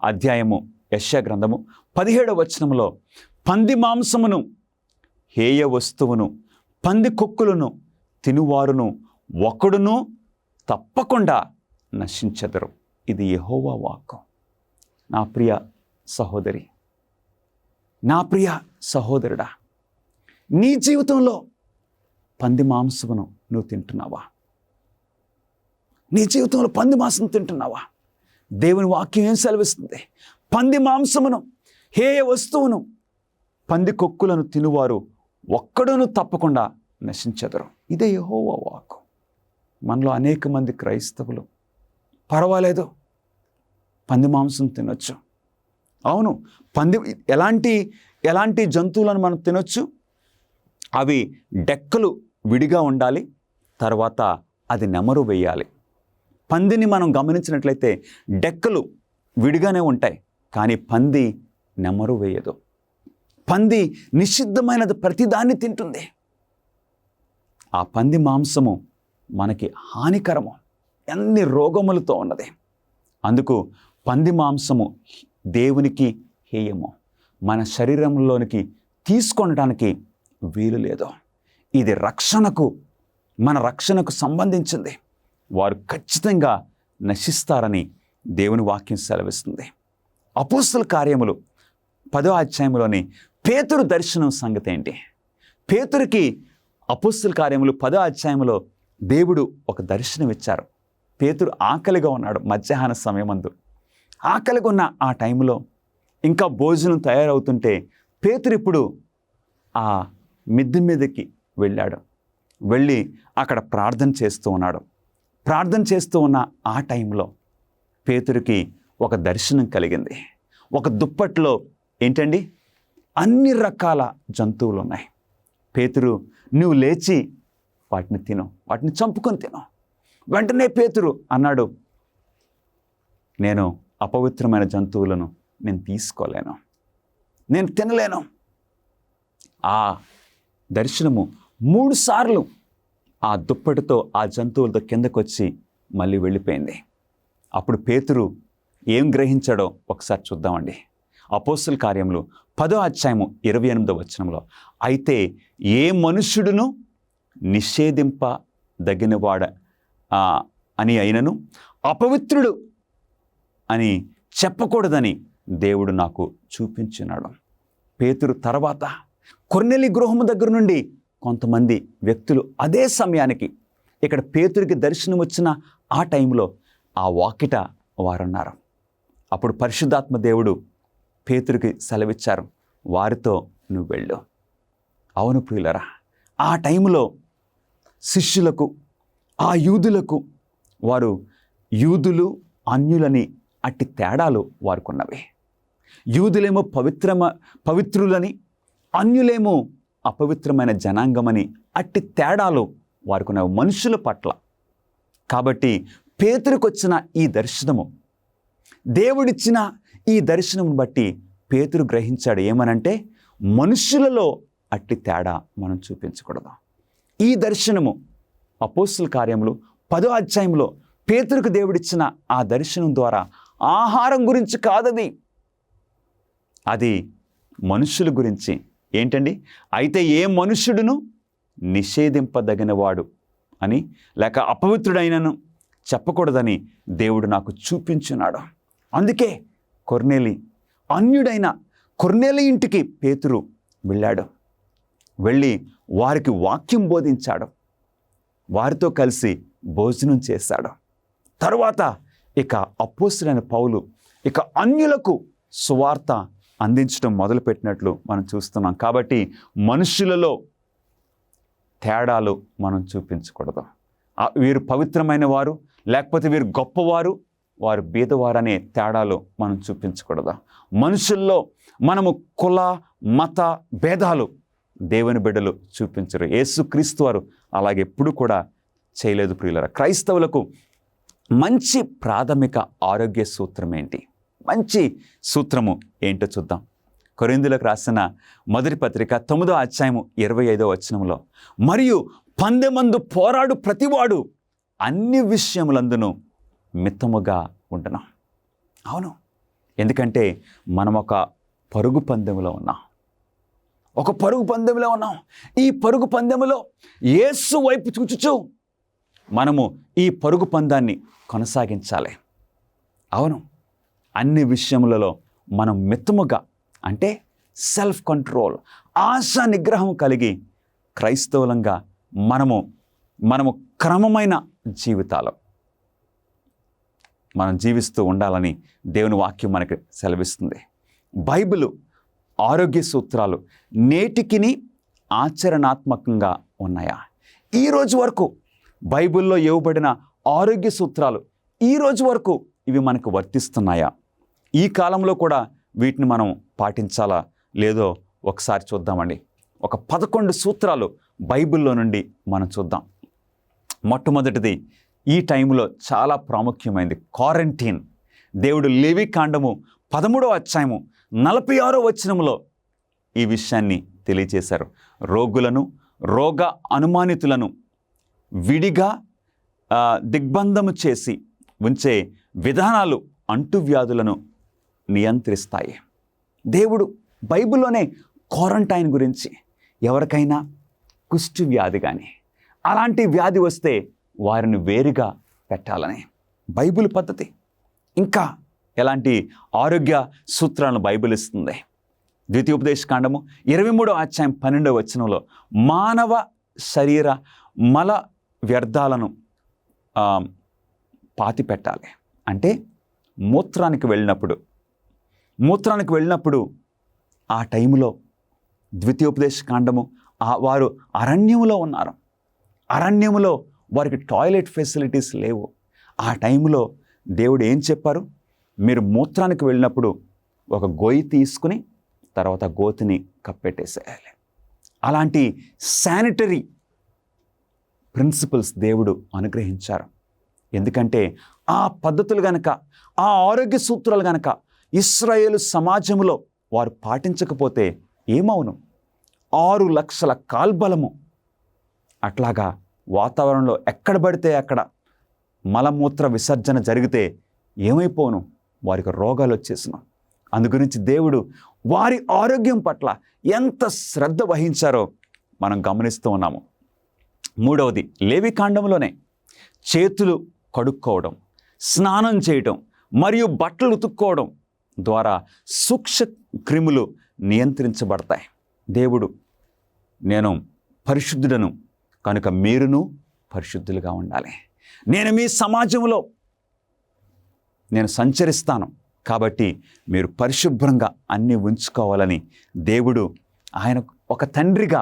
అధ్యాయము యెషయా గ్రంథము 17వ వచనంలో పంది మాంసమును, హేయ వస్తువును, పంది కొక్కులను తినువారును ఒకడును తప్పకుండా నశించెదరు. ఇది యెహోవా వాక్కు. నా ప్రియ సహోదరి, నా ప్రియ సహోదరుడా, నీ జీవితంలో పంది మాంసమును నువ్వు తింటున్నావా? నీ జీవితంలో పంది మాంసం తింటున్నావా? దేవుని వాక్యం ఏం సెలవిస్తుంది? పంది మాంసమును, హేయ వస్తువును, పంది కొక్కులను తినువారు ఒక్కడును తప్పకుండా నశించెదరు. ఇదే యెహోవా వాక్కు. మనలో అనేక మంది క్రైస్తవులు పర్వాలేదు, పంది మాంసం తినొచ్చు. అవును, ఎలాంటి జంతువులను మనం తినొచ్చు? అవి డెక్కలు విడిగా ఉండాలి, తర్వాత అది నెమరు వేయాలి. పందిని మనం గమనించినట్లయితే డెక్కలు విడిగానే ఉంటాయి, కానీ పంది నెమరు వేయదు. పంది నిషిద్ధమైనది ప్రతిదాన్ని తింటుంది. ఆ పంది మాంసము మనకి హానికరము, ఎన్ని రోగములతో ఉన్నది. అందుకు పంది మాంసము దేవునికి హేయము, మన శరీరంలోనికి తీసుకొనడానికి వీలు లేదు. ఇది మన రక్షణకు సంబంధించింది. వారు ఖచ్చితంగా నశిస్తారని దేవుని వాక్యం సెలవిస్తుంది. అపోస్తల కార్యములు 10వ అధ్యాయంలోని పేతురు దర్శనం సంగతి ఏంటి? పేతురుకి అపోస్తల కార్యములు 10వ అధ్యాయంలో దేవుడు ఒక దర్శనం ఇచ్చారు. పేతురు ఆకలిగా ఉన్నాడు. మధ్యాహ్న సమయమందు ఆకలిగా ఉన్న ఆ టైంలో ఇంకా భోజనం తయారవుతుంటే పేతురు ఇప్పుడు ఆ మిద్దె మీదకి వెళ్ళాడు. వెళ్ళి అక్కడ ప్రార్థన చేస్తూ ఉన్నాడు. ప్రార్థన చేస్తూ ఉన్న ఆ టైంలో పేతురుకి ఒక దర్శనం కలిగింది. ఒక దుప్పట్లో ఏంటండి, అన్ని రకాల జంతువులు ఉన్నాయి. పేతురు, నువ్వు లేచి వాటిని తిను, వాటిని చంపుకొని తిను. వెంటనే పేతురు అన్నాడు, నేను అపవిత్రమైన జంతువులను నేను తీసుకోలేను, నేను తినలేను. ఆ దర్శనము 3 సార్లు ఆ దుప్పటితో ఆ జంతువులతో కిందకొచ్చి మళ్ళీ వెళ్ళిపోయింది. అప్పుడు పేతురు ఏం గ్రహించాడో ఒకసారి చూద్దామండి. అపోస్తల కార్యములు 10వ అధ్యాయము 28వ వచనంలో, అయితే ఏ మనుష్యుడును నిషేధింపదగినవాడ అని అయినను అపవిత్రుడు అని చెప్పకూడదని దేవుడు నాకు చూపించున్నాడు. పేతురు తర్వాత కొర్నేలి గృహము దగ్గర నుండి కొంతమంది వ్యక్తులు అదే సమయానికి ఇక్కడ పేతురికి దర్శనం వచ్చిన ఆ టైంలో ఆ వాకిట వారున్నారు. అప్పుడు పరిశుద్ధాత్మ దేవుడు పేతురికి సెలవిచ్చారు, వారితో నువ్వు వెళ్ళు. అవును ప్రియులరా, ఆ టైంలో శిష్యులకు, ఆ యూదులకు, వారు యూదులు అన్యులని అట్టి తేడాలు వారుకున్నవి. యూదులేమో పవిత్రులని, అన్యులేమో అపవిత్రమైన జనాంగమని అట్టి తేడాలు వారుకున్నవి మనుషుల పట్ల. కాబట్టి పేతురుకొచ్చిన ఈ దర్శనము, దేవుడిచ్చిన ఈ దర్శనం బట్టి పేతురు గ్రహించాడు ఏమనంటే, మనుషులలో అట్టి తేడా మనం చూపించకూడదు. ఈ దర్శనము అపోస్తల కార్యములు 10వ అధ్యాయంలో పేతురుకు దేవుడిచ్చిన ఆ దర్శనం ద్వారా ఆహారం గురించి కాదది, అది మనుషుల గురించి. ఏంటండి, అయితే ఏ మనుష్యుడును నిషేధింపదగినవాడు అని లేక అపవిత్రుడైనను చెప్పకూడదని దేవుడు నాకు చూపించున్నాడు. అందుకే అన్యుడైన కొర్నేలి ఇంటికి పేతురు వెళ్ళాడు. వెళ్ళి వారికి వాక్యం బోధించాడు, వారితో కలిసి భోజనం చేశాడు. తరువాత ఇక అపోస్తలుడైన పౌలు ఇక అన్యులకు సువార్త అందించడం మొదలుపెట్టినట్లు మనం చూస్తున్నాం. కాబట్టి మనుషులలో తేడాలు మనం చూపించకూడదు. వీరు పవిత్రమైన వారు, లేకపోతే వీరు గొప్పవారు, వారు బీదవారు అనే తేడాలు మనం చూపించకూడదు. మనుషుల్లో మనము కుల మత భేదాలు దేవుని బిడ్డలు చూపించరు. యేసుక్రీస్తు వారు అలాగే ఎప్పుడు కూడా చేయలేదు ప్రియులరా. క్రైస్తవులకు మంచి ప్రాథమిక ఆరోగ్య సూత్రం ఏంటి? మంచి సూత్రము ఏంటో చూద్దాం. కొరింథీయులకు రాసిన మొదటి పత్రిక 9వ అధ్యాయము 25వ వచనంలో, మరియు పందెమందు పోరాడు ప్రతివాడు అన్ని విషయములందును మితముగా ఉండును. అవును, ఎందుకంటే మనం ఒక పరుగు పందెంలో ఉన్నాం. ఈ పరుగు పందెములో యేసు వైపు చూచుచు మనము ఈ పరుగు పందాన్ని కొనసాగించాలి. అవును, అన్ని విషయములలో మనం మితముగా, అంటే సెల్ఫ్ కంట్రోల్, ఆశా నిగ్రహం కలిగి క్రైస్తవులంగా మనము క్రమమైన జీవితాలు మనం జీవిస్తూ ఉండాలని దేవుని వాక్యం మనకి సెలవిస్తుంది. బైబిలు ఆరోగ్య సూత్రాలు నేటికిని ఆచరణాత్మకంగా ఉన్నాయా? ఈరోజు వరకు బైబిల్లో ఇవ్వబడిన ఆరోగ్య సూత్రాలు ఈరోజు వరకు ఇవి మనకు వర్తిస్తున్నాయా? ఈ కాలంలో కూడా వీటిని మనం పాటించాలా లేదో ఒకసారి చూద్దామండి. ఒక 11 సూత్రాలు బైబిల్లో నుండి మనం చూద్దాం. మొట్టమొదటిది ఈ టైంలో చాలా ప్రాముఖ్యమైనది, క్వారంటైన్. దేవుడు లేవి కాండము 13వ అధ్యాయము 46వ వచనంలో ఈ విషయాన్ని తెలియజేశారు. రోగులను, రోగ అనుమానితులను విడిగా దిగ్బంధము చేసి ఉంచే విధానాలు అంటువ్యాధులను నియంత్రిస్తాయి. దేవుడు బైబిల్లోనే క్వారంటైన్ గురించి, ఎవరికైనా కుష్టు వ్యాధి కానీ అలాంటి వ్యాధి వస్తే వారిని వేరుగా పెట్టాలని బైబిల్ పద్ధతి. ఇంకా ఎలాంటి ఆరోగ్య సూత్రాలను బైబిల్ ఇస్తుంది. ద్వితీయోపదేశకాండము 23:12 మానవ శరీర మల వ్యర్థాలను పాతి పెట్టాలి. అంటే మూత్రానికి వెళ్ళినప్పుడు ఆ టైంలో ద్వితీయోపదేశకాండము వారు అరణ్యములో ఉన్నారు. అరణ్యములో వారికి టాయిలెట్ ఫెసిలిటీస్ లేవు. ఆ టైంలో దేవుడు ఏం చెప్పారు? మీరు మూత్రానికి వెళ్ళినప్పుడు ఒక గొయ్యి తీసుకుని తర్వాత గోతిని కప్పెట్టేసేయాలి. అలాంటి శానిటరీ ప్రిన్సిపల్స్ దేవుడు అనుగ్రహించారు. ఎందుకంటే ఆ పద్ధతులు గనక, ఆ ఆరోగ్య సూత్రాలు గనక ఇశ్రాయేలు సమాజంలో వారు పాటించకపోతే ఏమవును? 6 లక్షల కాల్బలము అట్లాగా వాతావరణంలో ఎక్కడ పడితే అక్కడ మలమూత్ర విసర్జన జరిగితే ఏమైపోను? వారికి రోగాలు వచ్చేసినాం. అందుగురించి దేవుడు వారి ఆరోగ్యం పట్ల ఎంత శ్రద్ధ వహించారో మనం గమనిస్తూ ఉన్నాము. 3వది, లేవికాండంలోనే చేతులు కడుక్కోవడం, స్నానం చేయడం మరియు బట్టలు ఉతుక్కోవడం ద్వారా సూక్ష్మ క్రిములు నియంత్రించబడతాయి. దేవుడు, నేను పరిశుద్ధుడను కనుక మీరును పరిశుద్ధులుగా ఉండాలి. నేను మీ సమాజంలో నేను సంచరిస్తాను కాబట్టి మీరు పరిశుభ్రంగా అన్నీ ఉంచుకోవాలని దేవుడు ఆయన ఒక తండ్రిగా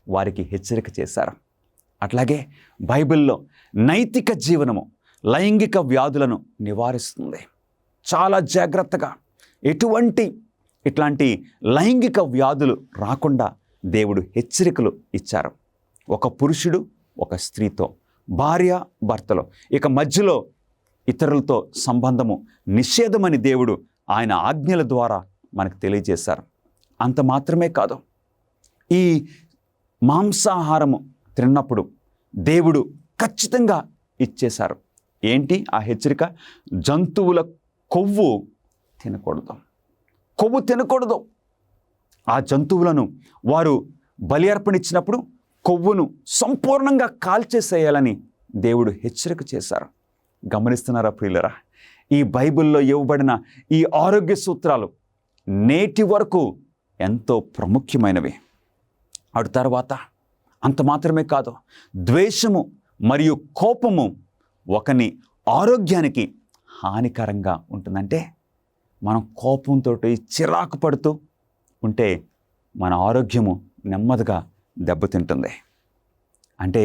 వారికి హెచ్చరిక చేశారు. అట్లాగే బైబిల్లో నైతిక జీవనము లైంగిక వ్యాధులను నివారిస్తుంది. చాలా జాగ్రత్తగా ఇట్లాంటి లైంగిక వ్యాధులు రాకుండా దేవుడు హెచ్చరికలు ఇచ్చారు. ఒక పురుషుడు ఒక స్త్రీతో, భార్య భర్తలో ఇక మధ్యలో ఇతరులతో సంబంధము నిషేధమని దేవుడు ఆయన ఆజ్ఞల ద్వారా మనకు తెలియజేశారు. అంత మాత్రమే కాదు, ఈ మాంసాహారము తిన్నప్పుడు దేవుడు ఖచ్చితంగా ఇచ్చేశారు. ఏంటి ఆ హెచ్చరిక? జంతువుల కొవ్వు తినకూడదు. ఆ జంతువులను వారు బలి అర్పణిచ్చినప్పుడు కొవ్వును సంపూర్ణంగా కాల్చేసేయాలని దేవుడు హెచ్చరిక చేశారు. గమనిస్తున్నారా ప్రియులరా? ఈ బైబిల్లో ఇవ్వబడిన ఈ ఆరోగ్య సూత్రాలు నేటి వరకు ఎంతో ప్రాముఖ్యమైనవి. అటు తర్వాత అంత మాత్రమే కాదు, ద్వేషము మరియు కోపము ఒకని ఆరోగ్యానికి హానికరంగా ఉంటుందంటే మనం కోపంతో చిరాకు పడుతూ ఉంటే మన ఆరోగ్యము నెమ్మదిగా దెబ్బతింటుంది. అంటే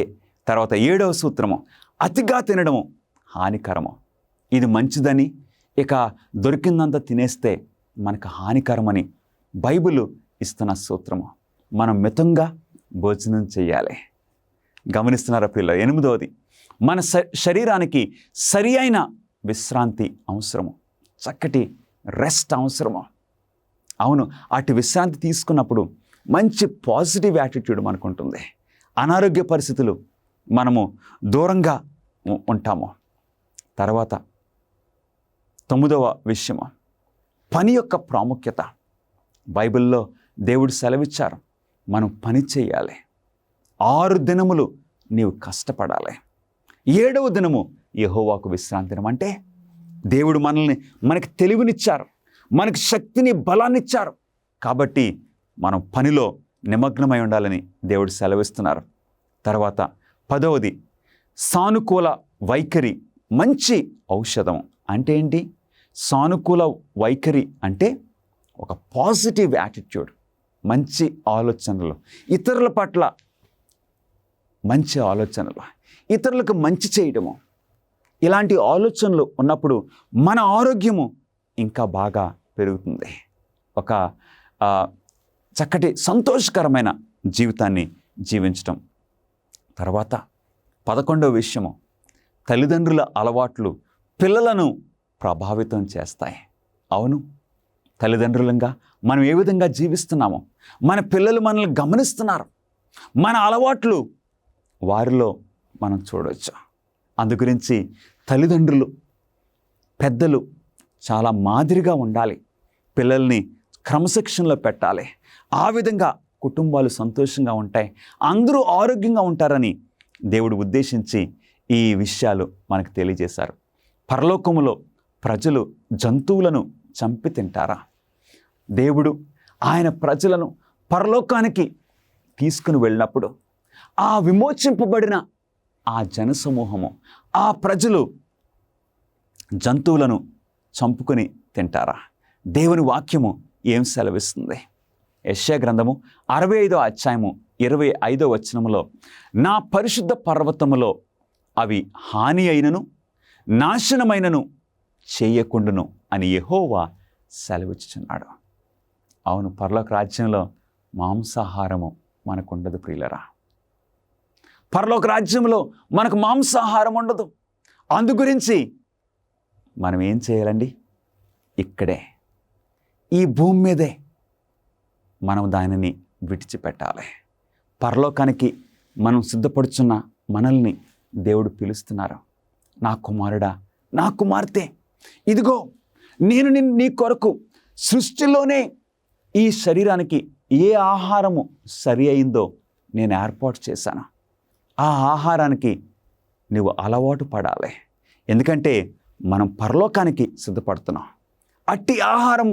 తర్వాత 7వ సూత్రము, అతిగా తినడము హానికరము. ఇది మంచిదని ఇక దొరికిందంతా తినేస్తే మనకు హానికరమని బైబిల్ ఇస్తున్న సూత్రము. మనం మితంగా భోజనం చేయాలి. గమనిస్తున్నారా పిల్లలు? 8వది, మన శరీరానికి సరి అయిన విశ్రాంతి అవసరము, చక్కటి రెస్ట్ అవసరము. అవును, అటు విశ్రాంతి తీసుకున్నప్పుడు మంచి పాజిటివ్ యాటిట్యూడ్ మనకు ఉంటుంది. అనారోగ్య పరిస్థితులు మనము దూరంగా ఉంటాము. తర్వాత 9వ విషయము, పని యొక్క ప్రాముఖ్యత. బైబిల్లో దేవుడు సెలవిచ్చారు, మనం పని చేయాలి. 6 దినములు నీవు కష్టపడాలి, 7వ దినము యెహోవాకు విశ్రాంతి దినం. అంటే దేవుడు మనకి తెలివినిచ్చారు, మనకి శక్తిని, బలాన్ని ఇచ్చారు. కాబట్టి మనం పనిలో నిమగ్నమై ఉండాలని దేవుడు సెలవిస్తున్నారు. తర్వాత 10వది, సానుకూల వైఖరి మంచి ఔషధం. అంటే ఏంటి? సానుకూల వైఖరి అంటే ఒక పాజిటివ్ యాటిట్యూడ్, మంచి ఆలోచనలు, ఇతరుల పట్ల మంచి ఆలోచనలు, ఇతరులకు మంచి చేయడము. ఇలాంటి ఆలోచనలు ఉన్నప్పుడు మన ఆరోగ్యము ఇంకా బాగా పెరుగుతుంది. ఒక చక్కటి సంతోషకరమైన జీవితాన్ని జీవించటం. తర్వాత 11వ విషయము, తల్లిదండ్రుల అలవాట్లు పిల్లలను ప్రభావితం చేస్తాయి. అవును, తల్లిదండ్రులంగా మనం ఏ విధంగా జీవిస్తున్నామో మన పిల్లలు మనల్ని గమనిస్తున్నారు. మన అలవాట్లు వారిలో మనం చూడవచ్చు. అందుగురించి తల్లిదండ్రులు, పెద్దలు చాలా మాదిరిగా ఉండాలి. పిల్లల్ని క్రమశిక్షణలో పెట్టాలి. ఆ విధంగా కుటుంబాలు సంతోషంగా ఉంటాయి, అందరూ ఆరోగ్యంగా ఉంటారని దేవుడు ఉద్దేశించి ఈ విషయాలు మనకు తెలియజేశారు. పరలోకములో ప్రజలు జంతువులను చంపి తింటారా? దేవుడు ఆయన ప్రజలను పరలోకానికి తీసుకుని వెళ్ళినప్పుడు ఆ విమోచింపబడిన ఆ జనసమూహము, ఆ ప్రజలు జంతువులను చంపుకొని తింటారా? దేవుని వాక్యము ఏం సెలవిస్తుంది? యెషయా గ్రంథము 65వ అధ్యాయము 25వ వచనములో, నా పరిశుద్ధ పర్వతములో అవి హాని అయినను నాశనమైనను చేయకుండును అని యెహోవా సెలవిచ్చుచున్నాడు. అవును, పరలోక రాజ్యంలో మాంసాహారము మనకు ఉండదు ప్రియులరా. పరలోక రాజ్యంలో మనకు మాంసాహారం ఉండదు. అందు గురించి మనం ఏం చేయాలండి? ఇక్కడే, ఈ భూమి మీదే మనం దానిని విడిచిపెట్టాలి. పరలోకానికి మనం సిద్ధపడుచున్న మనల్ని దేవుడు పిలుస్తున్నారు. నా కుమారుడా, నా కుమార్తె, ఇదిగో నేను నీ కొరకు సృష్టిలోనే ఈ శరీరానికి ఏ ఆహారము సరి అయిందో నేను ఏర్పాటు చేశాను. ఆ ఆహారానికి నువ్వు అలవాటు పడాలి. ఎందుకంటే మనం పరలోకానికి సిద్ధపడుతున్నాం. అట్టి ఆహారం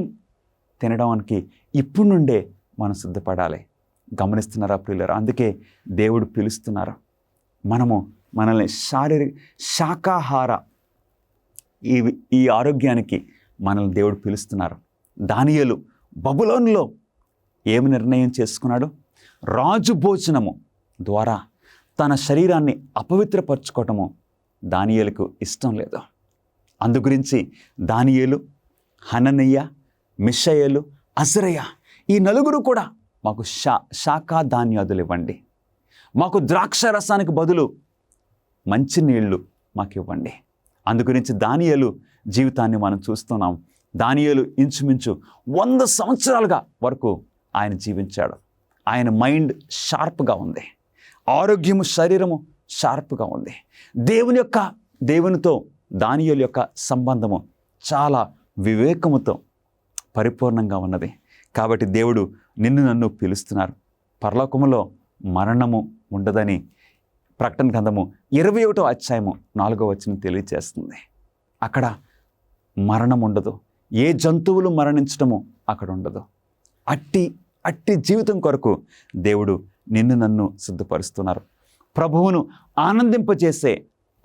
తినడానికి ఇప్పుడు నుండే మనం సిద్ధపడాలి. గమనిస్తున్నారా ప్రియులారా? అందుకే దేవుడు పిలుస్తున్నారు. మనల్ని శాకాహార ఈ ఆరోగ్యానికి మనల్ని దేవుడు పిలుస్తున్నారు. దానియేలు బబులోనులో ఏమి నిర్ణయం చేసుకున్నాడు? రాజు భోజనము ద్వారా తన శరీరాన్ని అపవిత్రపరచుకోవటము దానియేలుకు ఇష్టం లేదు. అందుగురించి దానియేలు, హననీయ, మిషాయేలు, అజరయ ఈ నలుగురు కూడా మాకు శాఖా ధాన్యాదులు ఇవ్వండి, మాకు ద్రాక్ష రసానికి బదులు మంచినీళ్ళు మాకు ఇవ్వండి. అందుగురించి దానియేలు జీవితాన్ని మనం చూస్తున్నాం. దానియేలు ఇంచుమించు 100 సంవత్సరాలుగా వరకు ఆయన జీవించాడు. ఆయన మైండ్ షార్ప్గా ఉంది, ఆరోగ్యము, శరీరము షార్ప్గా ఉంది. దేవునితో దానియేలు యొక్క సంబంధము చాలా వివేకముతో పరిపూర్ణంగా ఉన్నది. కాబట్టి దేవుడు నిన్ను నన్ను పిలుస్తున్నారు. పరలోకములో మరణము ఉండదని ప్రకటన గ్రంథము 21వ అధ్యాయము 4వ వచనం తెలియజేస్తుంది. అక్కడ మరణం ఉండదు. ఏ జంతువులు మరణించడము అక్కడ ఉండదు. అట్టి జీవితం కొరకు దేవుడు నిన్ను నన్ను సిద్ధపరుస్తున్నారు. ప్రభువును ఆనందింపజేసే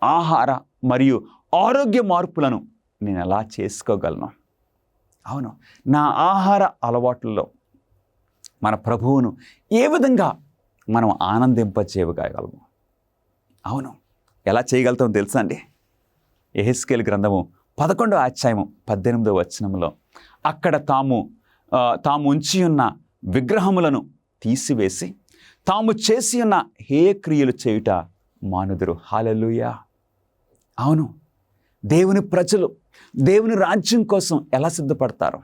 ఆహార మరియు ఆరోగ్య మార్పులను నేను ఎలా చేసుకోగలను? అవును, నా ఆహార అలవాట్లలో మన ప్రభువును ఏ విధంగా మనం ఆనందింపచేయగలము? అవును, ఎలా చేయగలుగుతామో తెలుసా అండి? యెహెజ్కేలు గ్రంథము 11వ అధ్యాయము 18వ వచనంలో, అక్కడ తాము ఉంచి ఉన్న విగ్రహములను తీసివేసి తాము చేసి ఉన్న హేయ క్రియలు చేయుట మానుదురు. హల్లెలూయా. అవును, దేవుని ప్రజలు దేవుని రాజ్యం కోసం ఎలా సిద్ధపడతారో,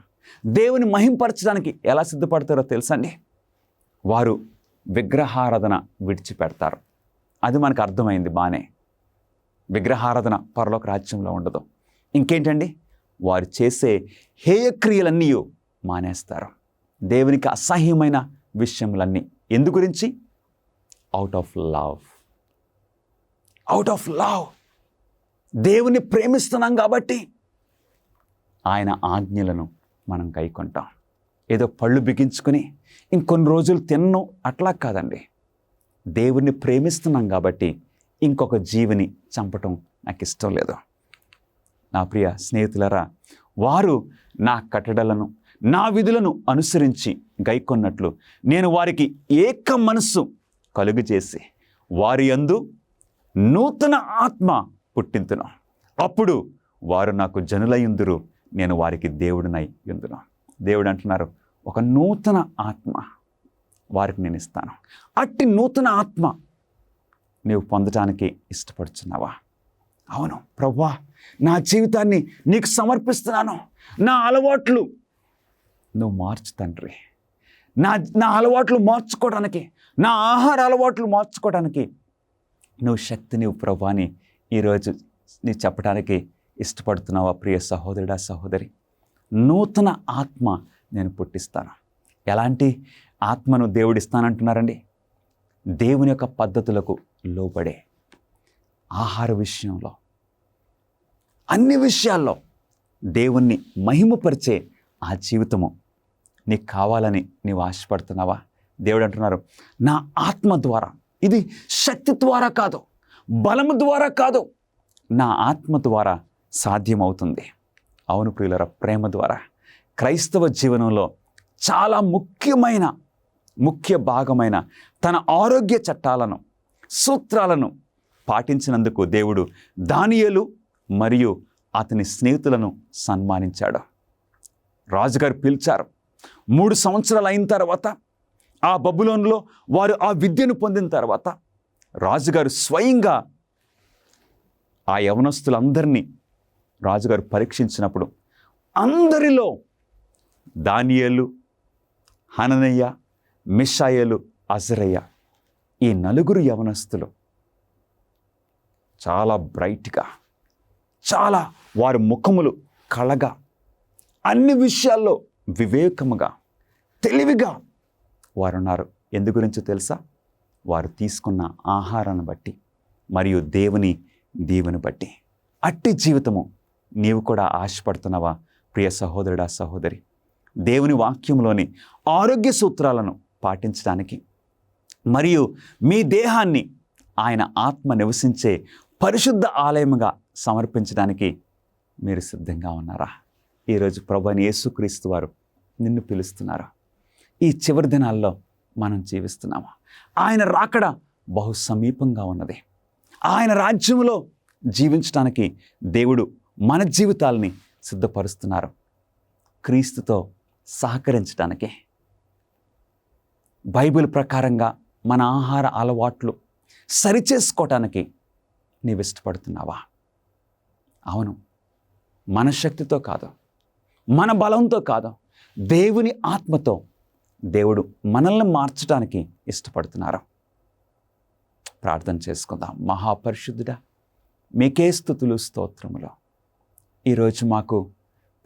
దేవుని మహింపరచడానికి ఎలా సిద్ధపడతారో తెలుసండి? వారు విగ్రహారాధన విడిచిపెడతారు. అది మనకు అర్థమైంది బానే. విగ్రహారాధన పరలోక రాజ్యంలో ఉండదు. ఇంకేంటండి? వారు చేసే హేయక్రియలన్నీ మానేస్తారు. దేవునికి అసహ్యమైన విషయములన్నీ. ఎందు గురించి? Out of love. దేవుని ప్రేమిస్తున్నాం కాబట్టి ఆయన ఆజ్ఞలను మనం గైకొంటాం. ఏదో పళ్ళు బిగించుకుని ఇంకొన్ని రోజులు తిన్ను అట్లా కాదండి. దేవుణ్ణి ప్రేమిస్తున్నాం కాబట్టి ఇంకొక జీవిని చంపటం నాకు ఇష్టం లేదు. నా ప్రియ స్నేహితులరా, వారు నా కట్టడలను నా విధులను అనుసరించి గైకొన్నట్లు నేను వారికి ఏక మనస్సు కలుగు చేసి వారి యందు నూతన ఆత్మ పుట్టింతును. అప్పుడు వారు నాకు జనులయుందురు, నేను వారికి దేవుడినై యుందును. దేవుడు అంటున్నారు, ఒక నూతన ఆత్మ వారికి నేను ఇస్తాను. అట్టి నూతన ఆత్మ నీవు పొందటానికి ఇష్టపడుచున్నావా? అవును ప్రభువా, నా జీవితాన్ని నీకు సమర్పిస్తున్నాను. నా అలవాట్లు నువ్వు మార్చు తండ్రి. నా అలవాట్లు మార్చుకోవడానికి, నా ఆహార అలవాట్లు మార్చుకోవడానికి నువ్వు శక్తిని ప్రభు అని ఈరోజు నీకు చెప్పడానికి ఇష్టపడుతున్నావా ప్రియ సహోదరుడా, సహోదరి? నూతన ఆత్మ నేను పుట్టిస్తాను. ఎలాంటి ఆత్మను దేవుడు ఇస్తానంటున్నారండి? దేవుని యొక్క పద్ధతులకు లోబడే, ఆహార విషయంలో, అన్ని విషయాల్లో దేవుణ్ణి మహిమపరిచే ఆ జీవితము నీకు కావాలని నీవు ఆశపడుతున్నావా? దేవుడు అంటున్నారు, నా ఆత్మ ద్వారా, ఇది శక్తి ద్వారా కాదు, బలము ద్వారా కాదు, నా ఆత్మ ద్వారా సాధ్యమవుతుంది. అవును ప్రియులరా, ప్రేమ ద్వారా. క్రైస్తవ జీవనంలో చాలా ముఖ్య భాగమైన తన ఆరోగ్య చట్టాలను, సూత్రాలను పాటించినందుకు దేవుడు దానియేలు మరియు అతని స్నేహితులను సన్మానించాడు. రాజుగారు పిలిచారు. 3 సంవత్సరాలు అయిన తర్వాత ఆ బబులోనులో వారు ఆ విద్యను పొందిన తర్వాత రాజుగారు స్వయంగా ఆ యవనస్తులందరినీ రాజుగారు పరీక్షించినప్పుడు అందరిలో దానియేలు, హననయ్య, మిషాయేలు, అజరయ్య, ఈ 4 యవనస్తులు చాలా బ్రైట్గా, చాలా వారి ముఖములు కళగా, అన్ని విషయాల్లో వివేకముగా, తెలివిగా వారున్నారు. ఎందు గురించి తెలుసా? వారు తీసుకున్న ఆహారాన్ని బట్టి మరియు దేవుని దీవెని బట్టి. అట్టి జీవితము నీవు కూడా ఆశపడుతున్నావా ప్రియ సహోదరుడా, సహోదరి? దేవుని వాక్యంలోని ఆరోగ్య సూత్రాలను పాటించడానికి మరియు మీ దేహాన్ని ఆయన ఆత్మ నివసించే పరిశుద్ధ ఆలయముగా సమర్పించడానికి మీరు సిద్ధంగా ఉన్నారా? ఈరోజు ప్రభువైన యేసుక్రీస్తు వారు నిన్ను పిలుస్తున్నారు. ఈ చివరి దినాల్లో మనం జీవిస్తున్నాము. ఆయన రాకడ బహు సమీపంగా ఉన్నది. ఆయన రాజ్యంలో జీవించడానికి దేవుడు మన జీవితాలని సిద్ధపరుస్తున్నారు. క్రీస్తుతో సహకరించడానికి బైబిల్ ప్రకారంగా మన ఆహార అలవాట్లు సరిచేసుకోవటానికి నీవు ఇష్టపడుతున్నావా? అవును, మన శక్తితో కాదు, మన బలంతో కాదు, దేవుని ఆత్మతో దేవుడు మనల్ని మార్చడానికి ఇష్టపడుతున్నారు. ప్రార్థన చేసుకుందాం. మహాపరిశుద్ధుడా, మీకే స్తుతులు, స్తోత్రములు. ఈరోజు మాకు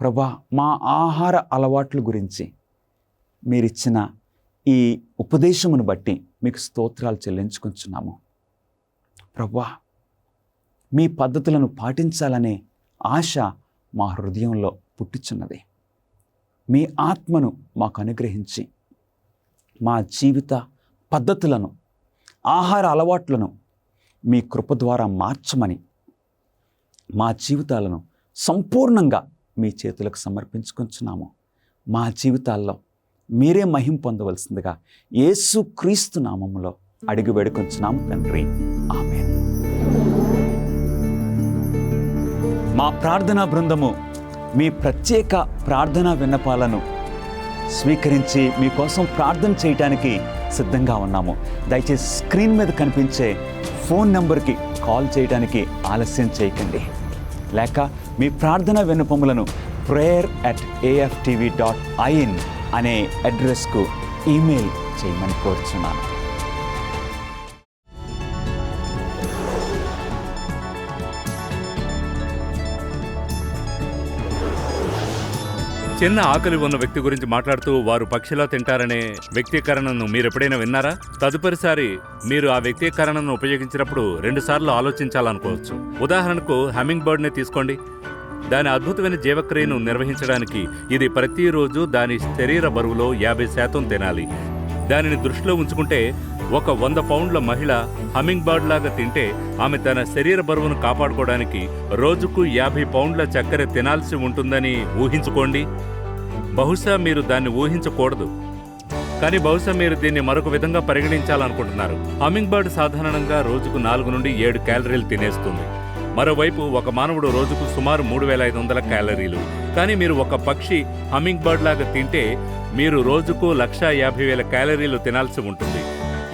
ప్రభా, మా ఆహార అలవాట్ల గురించి మీరిచ్చిన ఈ ఉపదేశమును బట్టి మీకు స్తోత్రాలు చెల్లించుకుంటున్నాము. ప్రభా, మీ పద్ధతులను పాటించాలనే ఆశ మా హృదయంలో పుట్టుచున్నది. మీ ఆత్మను మాకు అనుగ్రహించి మా జీవిత పద్ధతులను, ఆహార అలవాట్లను మీ కృప ద్వారా మార్చమని, మా జీవితాలను సంపూర్ణంగా మీ చేతులకు సమర్పించుకుంటున్నాము. మా జీవితాల్లో మీరే మహిమ పొందవలసిందిగా యేసుక్రీస్తు నామములో అడిగి వేడుకొంచున్నాము తండ్రి, ఆమేన్. మా ప్రార్థనా బృందము మీ ప్రత్యేక ప్రార్థనా విన్నపాలను స్వీకరించి మీకోసం ప్రార్థన చేయడానికి సిద్ధంగా ఉన్నాము. దయచేసి స్క్రీన్ మీద కనిపించే ఫోన్ నెంబర్కి కాల్ చేయడానికి ఆలస్యం చేయకండి. లేక మీ ప్రార్థనా విన్నపములను prayer@aftv.in అనే అడ్రస్కు ఈమెయిల్ చేయమని కోరుచున్నాను. చిన్న ఆకలి ఉన్న వ్యక్తి గురించి మాట్లాడుతూ వారు పక్షిలా తింటారనే వ్యక్తీకరణను మీరెప్పుడైనా విన్నారా? తదుపరిసారి మీరు ఆ వ్యక్తీకరణను ఉపయోగించినప్పుడు 2 సార్లు ఆలోచించాలనుకోవచ్చు. ఉదాహరణకు హమ్మింగ్ బర్డ్నే తీసుకోండి. దాని అద్భుతమైన జీవక్రియను నిర్వహించడానికి ఇది ప్రతిరోజు దాని శరీర బరువులో 50% తినాలి. దానిని దృష్టిలో ఉంచుకుంటే ఒక 100 పౌండ్ల మహిళ హమ్మింగ్ బర్డ్ లాగా తింటే ఆమె తన శరీర బరువును కాపాడుకోవడానికి రోజుకు 50 పౌండ్ల చక్కెర తినాల్సి ఉంటుందని ఊహించుకోండి. బహుశా మీరు దాన్ని ఊహించకూడదు, కానీ బహుశా మీరు దీన్ని మరొక విధంగా పరిగణించాలనుకుంటున్నారు. హమ్మింగ్ బర్డ్ సాధారణంగా రోజుకు 4 నుండి 7 క్యాలరీలు తినేస్తుంది. మరోవైపు ఒక మానవుడు రోజుకు సుమారు 3500 క్యాలరీలు. కానీ మీరు ఒక పక్షి హమ్మింగ్ బర్డ్ లాగా తింటే మీరు రోజుకు 150,000 క్యాలరీలు తినాల్సి ఉంటుంది.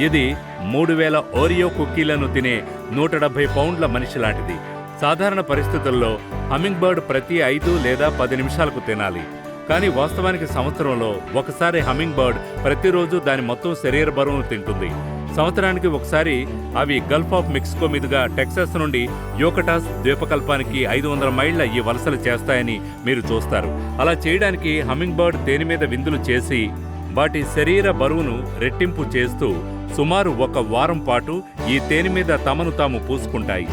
ఇది 3000 ఓరియో కుక్కీలను తినే 170 పౌండ్ల మనిషి లాంటిది. సాధారణ పరిస్థితుల్లో హమ్మింగ్ బర్డ్ ప్రతి 5 లేదా 10 నిమిషాలకు తినాలి. కానీ వాస్తవానికి సంవత్సరంలో ఒకసారి హమ్మింగ్ బర్డ్ ప్రతిరోజు దాని మొత్తం శరీర బరువును తింటుంది. సంవత్సరానికి ఒకసారి అవి గల్ఫ్ ఆఫ్ మెక్సికో మీదుగా టెక్సాస్ నుండి యోకటాస్ ద్వీపకల్పానికి 500 మైళ్ల ఈ వలసలు చేస్తాయని మీరు చూస్తారు. అలా చేయడానికి హమ్మింగ్ బర్డ్ తేనె మీద విందులు చేసి వాటి శరీర బరువును రెట్టింపు చేస్తూ సుమారు 1 వారం పాటు ఈ తేనె మీద తమను తాము పూసుకుంటాయి.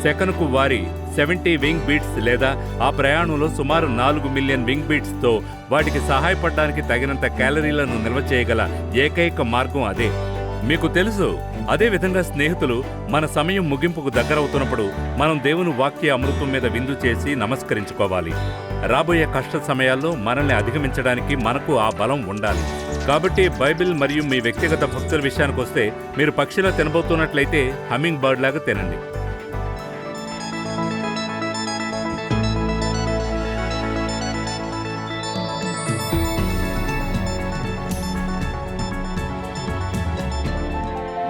సెకనుకు వారి 70 వింగ్ బీట్స్ లేదా ఆ ప్రయాణంలో సుమారు 4 మిలియన్ వింగ్ బీట్స్తో వాటికి సహాయపడడానికి తగినంత క్యాలరీలను నిల్వ చేయగల ఏకైక మార్గం అదే. మీకు తెలుసు, అదేవిధంగా స్నేహితులు, మన సమయం ముగింపుకు దగ్గరవుతున్నప్పుడు మనం దేవుని వాక్య అమృతం మీద విందు చేసి నమస్కరించుకోవాలి. రాబోయే కష్ట సమయాల్లో మనల్ని అధిగమించడానికి మనకు ఆ బలం ఉండాలి. కాబట్టి బైబిల్ మరియు మీ వ్యక్తిగత భక్తుల విషయానికి వస్తే, మీరు పక్షిలా తినబోతున్నట్లయితే హమ్మింగ్ బర్డ్ లాగా తినండి.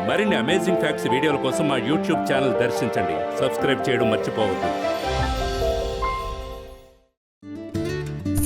మరిన్ని అమేజింగ్ ఫ్యాక్ట్స్ వీడియోల కోసం మా యూట్యూబ్ ఛానల్ దర్శించండి. సబ్స్క్రైబ్ చేయడం మర్చిపోవద్దు.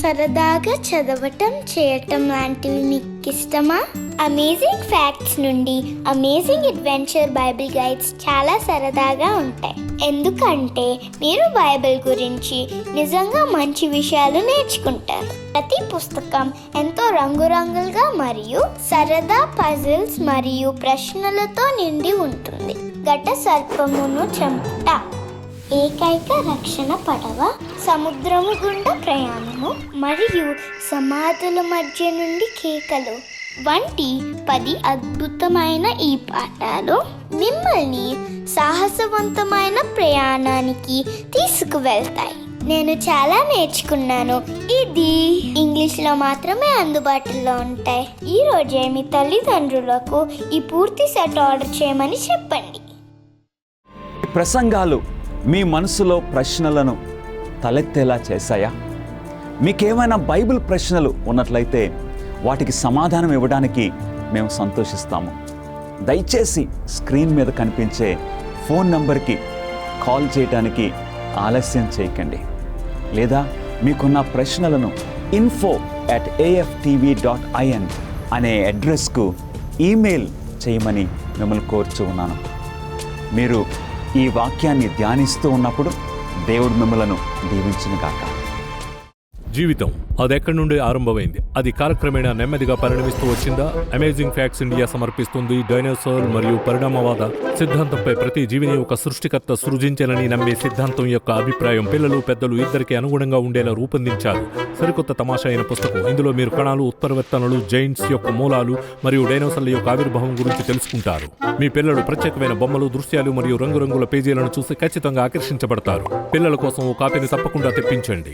సరదాగా చదవటం, చేయటం లాంటివి మీకు ఇష్టమా? అమేజింగ్ ఫ్యాక్ట్స్ నుండి అమేజింగ్ అడ్వెంచర్ బైబిల్ గైడ్స్ చాలా సరదాగా ఉంటాయి. ఎందుకంటే మీరు బైబిల్ గురించి నిజంగా మంచి విషయాలు నేర్చుకుంటారు. ప్రతి పుస్తకం ఎంతో రంగురంగులుగా మరియు సరదా పజిల్స్ మరియు ప్రశ్నలతో నిండి ఉంటుంది. ఘట సర్పమును చంపుట, ఏకైక రక్షణ పడవ, సముద్రము గుండా ప్రయాణము మరియు సమాధుల మధ్య నుండి కేకలు వంటి 10 అద్భుతమైన ఈ పాఠాలు మిమ్మల్ని సాహసవంతమైన ప్రయాణానికి తీసుకువెళ్తాయి. నేను చాలా నేర్చుకున్నాను. ఇది ఇంగ్లీష్లో మాత్రమే అందుబాటులో ఉంటాయి. ఈ రోజే మీ తల్లిదండ్రులకు ఈ పూర్తి సెట్ ఆర్డర్ చేయమని చెప్పండి. ప్రసంగాలు మీ మనసులో ప్రశ్నలను తలెత్తేలా చేశాయా? మీకేమైనా బైబిల్ ప్రశ్నలు ఉన్నట్లయితే వాటికి సమాధానం ఇవ్వడానికి మేము సంతోషిస్తాము. దయచేసి స్క్రీన్ మీద కనిపించే ఫోన్ నంబర్కి కాల్ చేయడానికి ఆలస్యం చేయకండి. లేదా మీకున్న ప్రశ్నలను info@aftv.in అనే అడ్రస్కు ఈమెయిల్ చేయమని మిమ్మల్ని కోరుచూ ఉన్నాను. మీరు ఈ వాక్యాన్ని ధ్యానిస్తూ ఉన్నప్పుడు దేవుడు మిమ్మలను దీవించునుగాక. జీవితం అదెక్కడి నుండి ఆరంభమైంది, అది కాలక్రమేణా నెమ్మదిగా పరిణమిస్తూ వచ్చిందా? అమేజింగ్ ఫ్యాక్ట్స్ ఇండియా సమర్పిస్తుంది డైనోసార్ మరియు పరిణామవాద సిద్ధాంతంపై. ప్రతి జీవిని ఒక సృష్టికర్త సృజించాలని నమ్మే సిద్ధాంతం యొక్క అభిప్రాయం పిల్లలు పెద్దలు ఇద్దరికి అనుగుణంగా ఉండేలా రూపొందించారు. సరికొత్త తమాషా అయిన పుస్తకం. ఇందులో మీరు కణాలు, ఉత్పరివర్తనలు, జైంట్స్ యొక్క మూలాలు మరియు డైనోసార్ల యొక్క ఆవిర్భావం గురించి తెలుసుకుంటారు. మీ పిల్లలు ప్రత్యేకమైన బొమ్మలు, దృశ్యాలు మరియు రంగురంగుల పేజీలను చూసి ఖచ్చితంగా ఆకర్షించబడతారు. పిల్లల కోసం ఓ కాపీని తప్పకుండా తెప్పించండి.